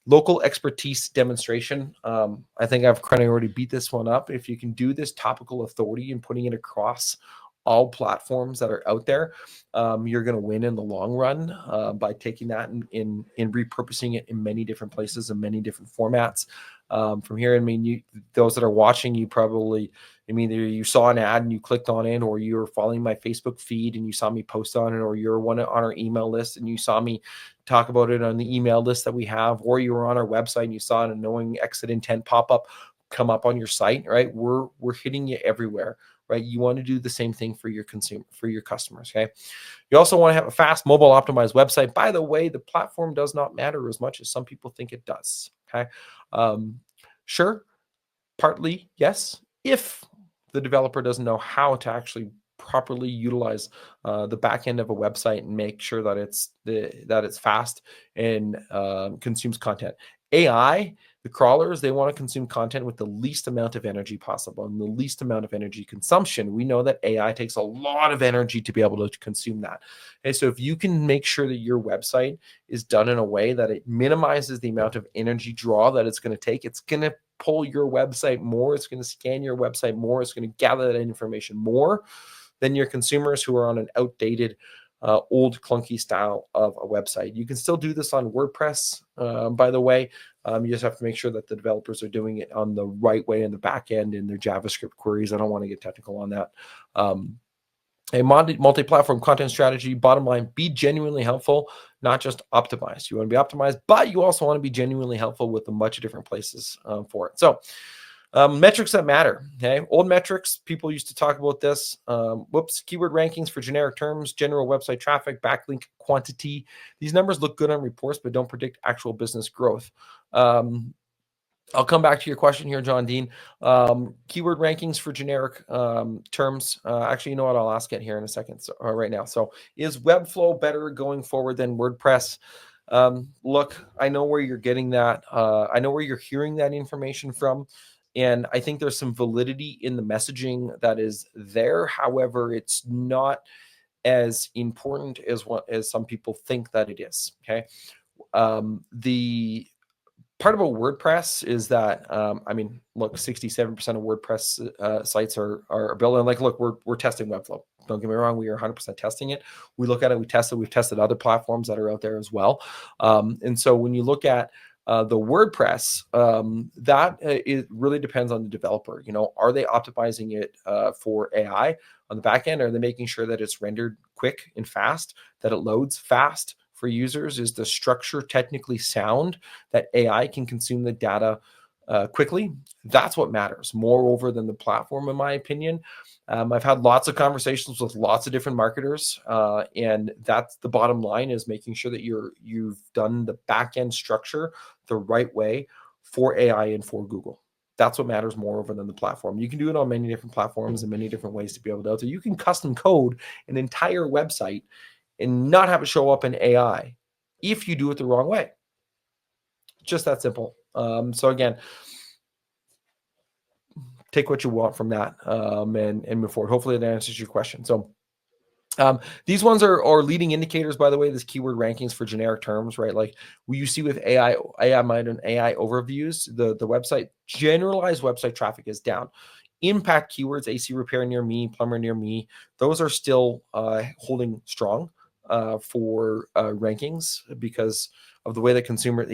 Local expertise demonstration. I think I've kind of already beat this one up. If you can do this topical authority and putting it across all platforms that are out there, you're going to win in the long run by taking that and repurposing it in many different places and many different formats. From here, I mean, those that are watching, you probably, I mean, either you saw an ad and you clicked on it, or you're following my Facebook feed and you saw me post on it, or you're one on our email list and you saw me talk about it on the email list that we have, or you were on our website and you saw an annoying exit intent pop-up come up on your site, right? We're hitting you everywhere, right? You want to do the same thing for your customers, okay? You also want to have a fast mobile optimized website. By the way, the platform does not matter as much as some people think it does, okay? Sure, partly yes, if the developer doesn't know how to actually properly utilize the back end of a website and make sure that it's fast and consumes content. AI, the crawlers, they want to consume content with the least amount of energy possible and the least amount of energy consumption. We know that AI takes a lot of energy to be able to consume that. Okay, so if you can make sure that your website is done in a way that it minimizes the amount of energy draw that it's going to take, it's going to pull your website more, it's going to scan your website more, it's going to gather that information more than your consumers who are on an outdated old clunky style of a website. You can still do this on WordPress, by the way. You just have to make sure that the developers are doing it on the right way in the back end in their JavaScript queries. I don't want to get technical on that. A multi-platform content strategy, bottom line, be genuinely helpful, not just optimized. You want to be optimized, but you also want to be genuinely helpful with a bunch of different places for it. So metrics that matter. Okay, old metrics, people used to talk about this. Keyword rankings for generic terms, general website traffic, backlink quantity. These numbers look good on reports, but don't predict actual business growth. I'll come back to your question here, John Dean. Keyword rankings for generic terms. Actually, you know what? I'll ask it here in a second. So, right now. So, is Webflow better going forward than WordPress? Look, I know where you're getting that. I know where you're hearing that information from. And I think there's some validity in the messaging that is there. However, it's not as important as some people think that it is. Okay. The part about WordPress is that I mean, look, 67% of WordPress sites are building. Like, look, we're testing Webflow. Don't get me wrong, we are 100% testing it. We look at it, we test it. We've tested other platforms that are out there as well. And so when you look at the WordPress, it really depends on the developer. You know, are they optimizing it for AI on the back end? Are they making sure that it's rendered quick and fast, that it loads fast for users? Is the structure technically sound, that AI can consume the data quickly? That's what matters moreover than the platform, in my opinion. I've had lots of conversations with lots of different marketers, and that's the bottom line, is making sure that you've done the back end structure the right way for AI and for Google. That's what matters moreover than the platform. You can do it on many different platforms and many different ways to be able to do it. So you can custom code an entire website and not have it show up in AI if you do it the wrong way. Just that simple. So again, take what you want from that and move forward. Hopefully that answers your question. So These ones are leading indicators, by the way, this keyword rankings for generic terms, right? Like you see with AI Mind and AI overviews, the website, generalized website traffic is down. Impact keywords, AC repair near me, plumber near me, those are still holding strong for rankings because of the way that consumer,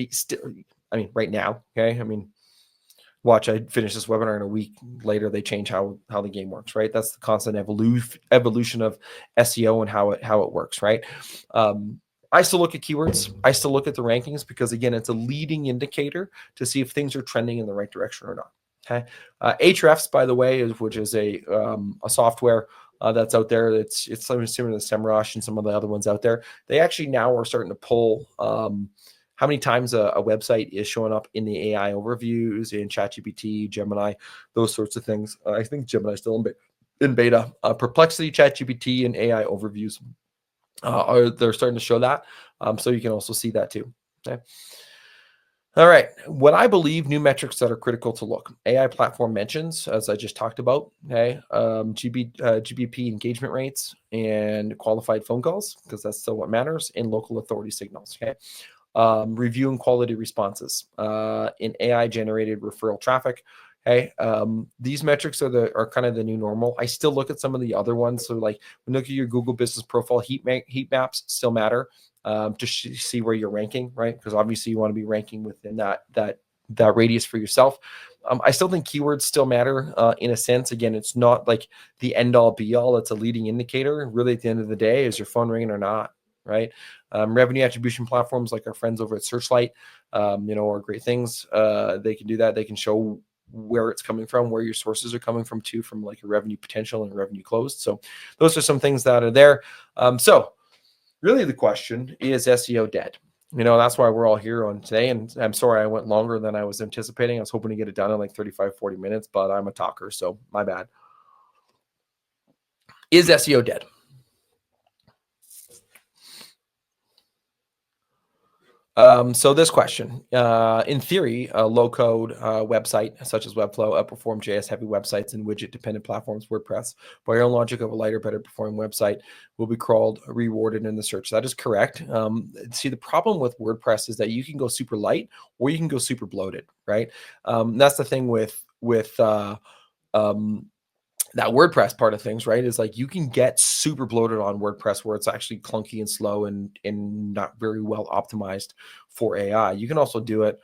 I mean, right now, okay? I mean, watch, I finish this webinar, and a week later they change how the game works, right? That's the constant evolution of SEO and how it works, right? I still look at keywords, I still look at the rankings, because again, it's a leading indicator to see if things are trending in the right direction or not. Okay. Ahrefs, by the way, which is a software that's out there. It's something similar to SEMrush and some of the other ones out there. They actually now are starting to pull how many times a website is showing up in the AI overviews, in ChatGPT, Gemini, those sorts of things. I think Gemini is still in beta. Perplexity, ChatGPT, and AI overviews they're starting to show that. So you can also see that too. Okay. All right. What I believe new metrics that are critical to look. AI platform mentions, as I just talked about, okay, GBP engagement rates and qualified phone calls, because that's still what matters, and local authority signals, okay? Reviewing quality responses in AI generated referral traffic. Okay, these metrics are kind of the new normal. I still look at some of the other ones. So like when you look at your Google Business Profile heat maps still matter to see where you're ranking, right? Because obviously you want to be ranking within that radius for yourself. I still think keywords still matter in a sense. Again, it's not like the end all be all. It's a leading indicator. Really, at the end of the day, is your phone ringing or not, right? Revenue attribution platforms like our friends over at Searchlight, are great things. They can do that. They can show where it's coming from, where your sources are coming from too, from like a revenue potential and revenue closed. So those are some things that are there. So really the question is SEO dead? That's why we're all here on today. And I'm sorry I went longer than I was anticipating. I was hoping to get it done in like 35, 40 minutes, but I'm a talker, so my bad. Is SEO dead? So this question, in theory, a low-code website such as Webflow outperform JS-heavy websites and widget-dependent platforms, WordPress. By your own logic of a lighter, better-performing website will be crawled, rewarded in the search. That is correct. See, the problem with WordPress is that you can go super light or you can go super bloated, right? That's the thing with that WordPress part of things, right? Is like you can get super bloated on WordPress where it's actually clunky and slow and not very well optimized for AI. You can also do it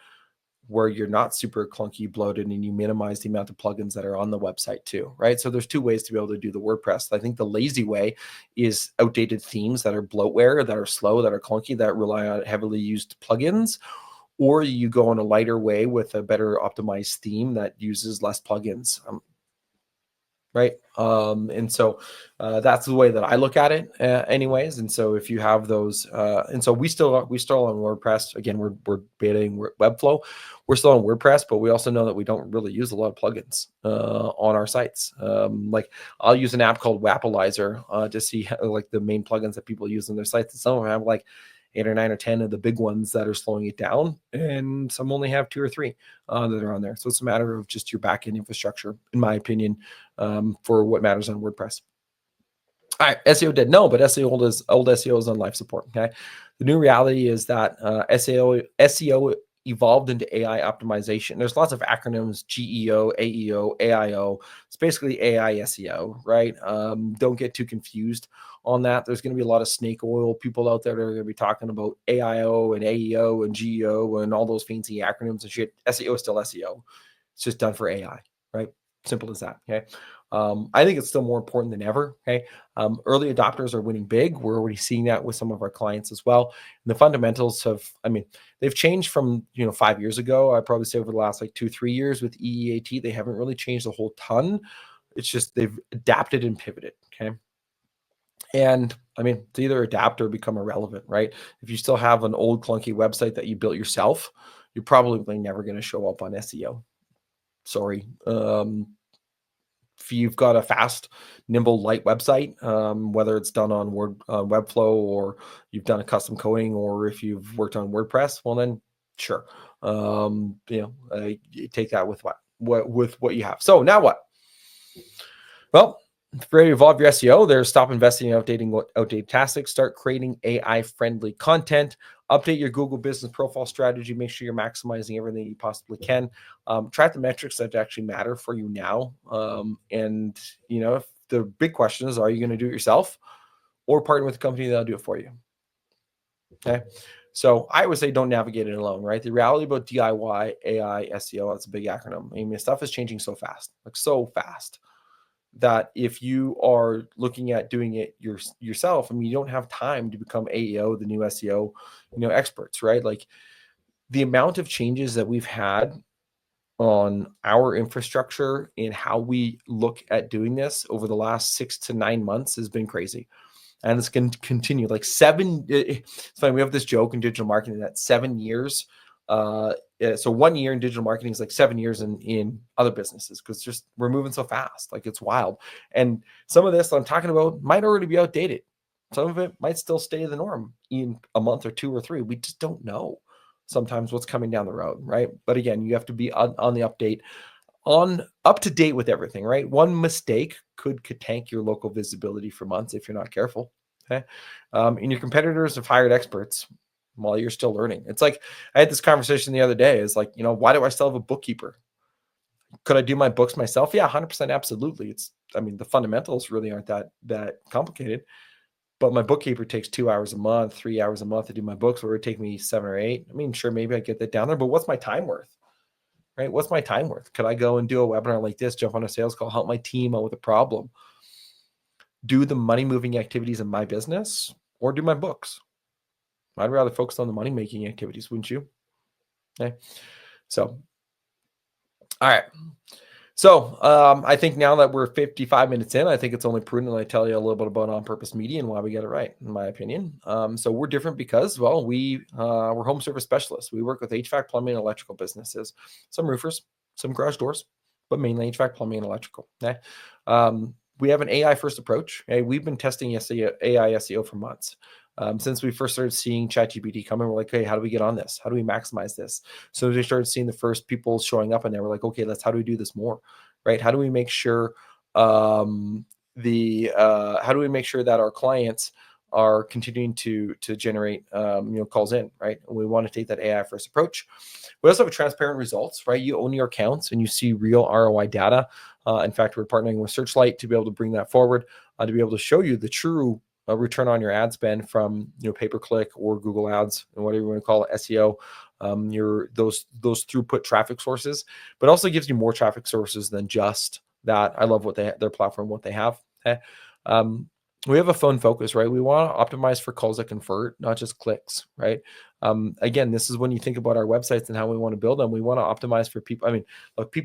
where you're not super clunky, bloated, and you minimize the amount of plugins that are on the website too, right? So there's two ways to be able to do the WordPress. I think the lazy way is outdated themes that are bloatware, that are slow, that are clunky, that rely on heavily used plugins, or you go on a lighter way with a better optimized theme that uses less plugins. Right. And so that's the way that I look at it anyways. And so if you have those, and so we still on WordPress, again, we're betaing Webflow. We're still on WordPress, but we also know that we don't really use a lot of plugins on our sites. Like I'll use an app called Wappalizer to see like the main plugins that people use on their sites. And some of them have like 8 or 9 or 10 of the big ones that are slowing it down, and some only have 2 or 3 that are on there. So it's a matter of just your backend infrastructure, in my opinion, for what matters on WordPress. All right, SEO dead. No, but old SEO is on life support. Okay, the new reality is that SEO evolved into AI optimization. There's lots of acronyms: GEO, AEO, AIO. It's basically AI SEO, right? Don't get too confused on that. There's going to be a lot of snake oil people out there that are going to be talking about AIO and AEO and GEO and all those fancy acronyms and shit. SEO is still SEO. It's just done for AI, right? Simple as that. Okay. I think it's still more important than ever. Okay. Early adopters are winning big. We're already seeing that with some of our clients as well. And the fundamentals they've changed from 5 years ago. I'd probably say over the last like 2-3 years with EEAT, they haven't really changed a whole ton. It's just they've adapted and pivoted. Okay. And it's either adapt or become irrelevant, right? If you still have an old clunky website that you built yourself, you're probably never going to show up on SEO. Sorry. If you've got a fast, nimble, light website, whether it's done on Webflow or you've done a custom coding, or if you've worked on WordPress, well then sure, you take that with what you have. So now what? Well, If you're ready to evolve your SEO, there's stop investing in outdated tactics, start creating AI-friendly content, update your Google business profile strategy, make sure you're maximizing everything you possibly can. Track the metrics that actually matter for you now. And, if the big question is, are you going to do it yourself or partner with a company that'll do it for you? Okay. So I would say don't navigate it alone, right? The reality about DIY, AI, SEO, that's a big acronym. I mean, stuff is changing so fast, like so fast, that if you are looking at doing it yourself, I mean, you don't have time to become AEO, the new SEO, experts, right? Like the amount of changes that we've had on our infrastructure and how we look at doing this over the last 6 to 9 months has been crazy. And it's going to continue like it's funny. We have this joke in digital marketing that 7 years. So 1 year in digital marketing is like 7 years in other businesses, because just we're moving so fast. Like it's wild. And some of this that I'm talking about might already be outdated. Some of it might still stay the norm in a month or 2 or 3. We just don't know sometimes what's coming down the road, right? But again, you have to be on the update, on up to date with everything, right? One mistake could tank your local visibility for months if you're not careful. Okay. And your competitors have hired experts while you're still learning. It's like, I had this conversation the other day. Is like, why do I still have a bookkeeper? Could I do my books myself? Yeah, 100%. Absolutely. The fundamentals really aren't that complicated, but my bookkeeper takes 2 hours a month, 3 hours a month to do my books, where it would take me 7 or 8. I mean, sure, maybe I get that down there, but what's my time worth? Right? What's my time worth? Could I go and do a webinar like this, jump on a sales call, help my team out with a problem, do the money moving activities in my business, or do my books? I'd rather focus on the money making activities, wouldn't you? Okay. So, all right. So I think now that we're 55 minutes in, I think it's only prudent that I tell you a little bit about on-purpose media and why we get it right, in my opinion. So we're different because, well, we're home service specialists. We work with HVAC, plumbing, and electrical businesses, some roofers, some garage doors, but mainly HVAC, plumbing, and electrical. Okay. We have an AI first approach. Okay? We've been testing AI SEO for months. Since we first started seeing ChatGPT come in, we're like, hey, how do we get on this? How do we maximize this? So we started seeing the first people showing up in there. We're like, okay, how do we do this more, right? How do we make sure how do we make sure that our clients are continuing to generate calls in, right? And we want to take that AI first approach. We also have transparent results, right? You own your accounts and you see real ROI data. In fact, we're partnering with Searchlight to be able to bring that forward, to be able to show you the true return on your ad spend from pay-per-click or Google Ads and whatever you want to call it, SEO, those throughput traffic sources, but also gives you more traffic sources than just that. I love their platform, what they have. Okay. We have a phone focus, right? We want to optimize for calls that convert, not just clicks, right? Again, this is when you think about our websites and how we want to build them. We want to optimize for people. I mean, look,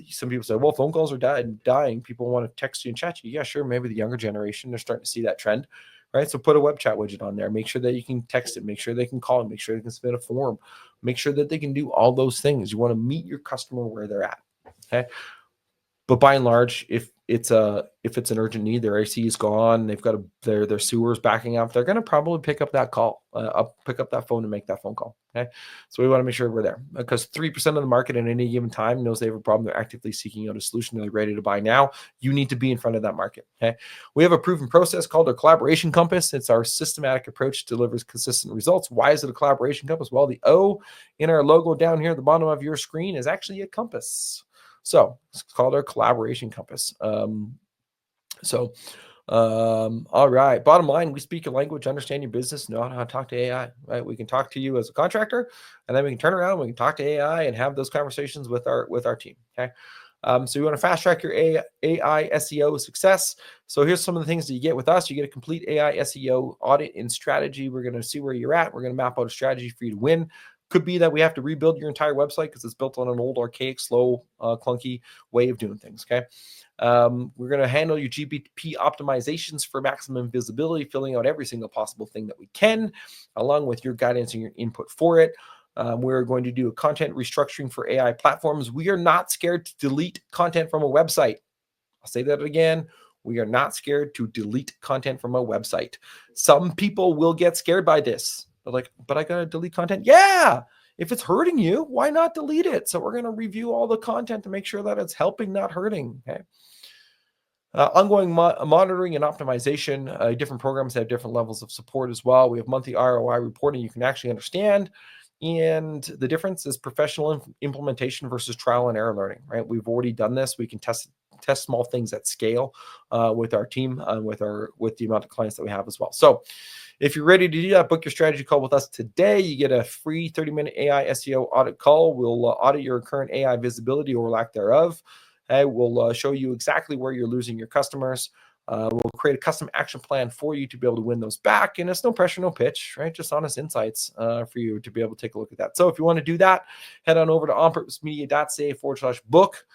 some people say, well, phone calls are dying. People want to text you and chat you. Yeah, sure. Maybe the younger generation, they're starting to see that trend, right? So put a web chat widget on there. Make sure that you can text it. Make sure they can call it. Make sure they can submit a form. Make sure that they can do all those things. You want to meet your customer where they're at, okay? But by and large, if it's an urgent need, their AC is gone, they've got their sewers backing up, they're going to probably pick up that call, pick up that phone and make that phone call. Okay, so we want to make sure we're there, because 3% of the market at any given time knows they have a problem. They're actively seeking out a solution. They're ready to buy now. You need to be in front of that market. Okay, we have a proven process called our collaboration compass. It's our systematic approach to delivers consistent results. Why is it a collaboration compass? Well, the O in our logo down here at the bottom of your screen is actually a compass. So it's called our collaboration compass. All right. Bottom line, we speak your language, understand your business, know how to talk to AI, right? We can talk to you as a contractor, and then we can turn around, we can talk to AI and have those conversations with our team. Okay. So you want to fast track your AI SEO success. So here's some of the things that you get with us. You get a complete AI SEO audit and strategy. We're going to see where you're at. We're going to map out a strategy for you to win. Could be that we have to rebuild your entire website because it's built on an old, archaic, slow, clunky way of doing things. Okay. We're going to handle your GPP optimizations for maximum visibility, filling out every single possible thing that we can, along with your guidance and your input for it. We're going to do a content restructuring for AI platforms. We are not scared to delete content from a website. I'll say that again. We are not scared to delete content from a website. Some people will get scared by this. They're like, but I got to delete content. Yeah. If it's hurting you, why not delete it? So we're going to review all the content to make sure that it's helping, not hurting. Okay. Ongoing monitoring and optimization. Different programs have different levels of support as well. We have monthly ROI reporting you can actually understand. And the difference is professional implementation versus trial and error learning, right? We've already done this. We can test small things at scale with our team, with the amount of clients that we have as well. So if you're ready to do that, book your strategy call with us today. You get a free 30-minute AI SEO audit call. We'll audit your current AI visibility or lack thereof. We'll show you exactly where you're losing your customers. We'll create a custom action plan for you to be able to win those back. And it's no pressure, no pitch, right? Just honest insights for you to be able to take a look at that. So if you want to do that, head on over to onpurposemedia.ca/book.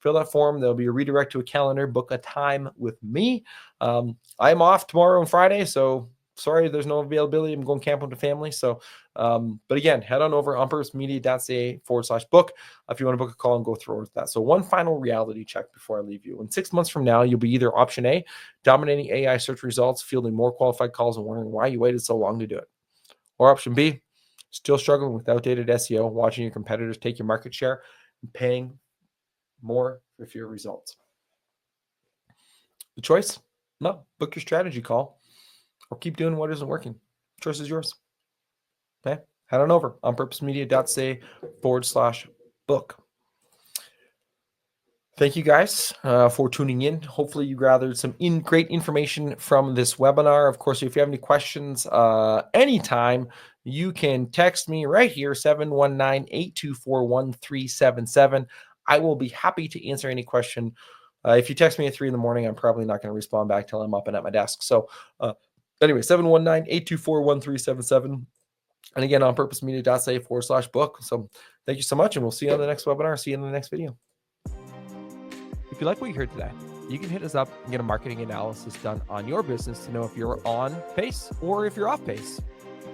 Fill that form. There'll be a redirect to a calendar. Book a time with me. I'm off tomorrow and Friday, so sorry there's no availability. I'm going camping with the family. So, but again, head on over onpurposemedia.ca/book if you want to book a call and go through with that. So one final reality check before I leave you. In 6 months from now, you'll be either option A, dominating AI search results, fielding more qualified calls and wondering why you waited so long to do it. Or option B, still struggling with outdated SEO, watching your competitors take your market share and paying more for fewer results. The choice? No, book your strategy call or keep doing what isn't working. Choice is yours. Okay, head on over onpurposemedia.ca/book. Thank you guys for tuning in. Hopefully you gathered some great information from this webinar. Of course, if you have any questions anytime, you can text me right here, 719-824-1377. I will be happy to answer any question. If you text me at 3 in the morning, I'm probably not going to respond back till I'm up and at my desk. So anyway, 719-824-1377. And again, onpurposemedia.ca/book. So thank you so much, and we'll see you on the next webinar. See you in the next video. If you like what you heard today, you can hit us up and get a marketing analysis done on your business to know if you're on pace or if you're off pace.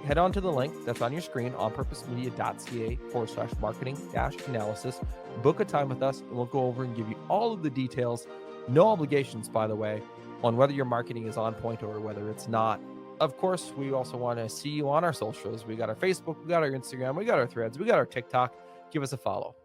Head on to the link that's on your screen, onpurposemedia.ca/marketing-analysis. Book a time with us, and we'll go over and give you all of the details. No obligations, by the way, on whether your marketing is on point or whether it's not. Of course, we also want to see you on our socials. We got our Facebook, we got our Instagram, we got our Threads, we got our TikTok. Give us a follow.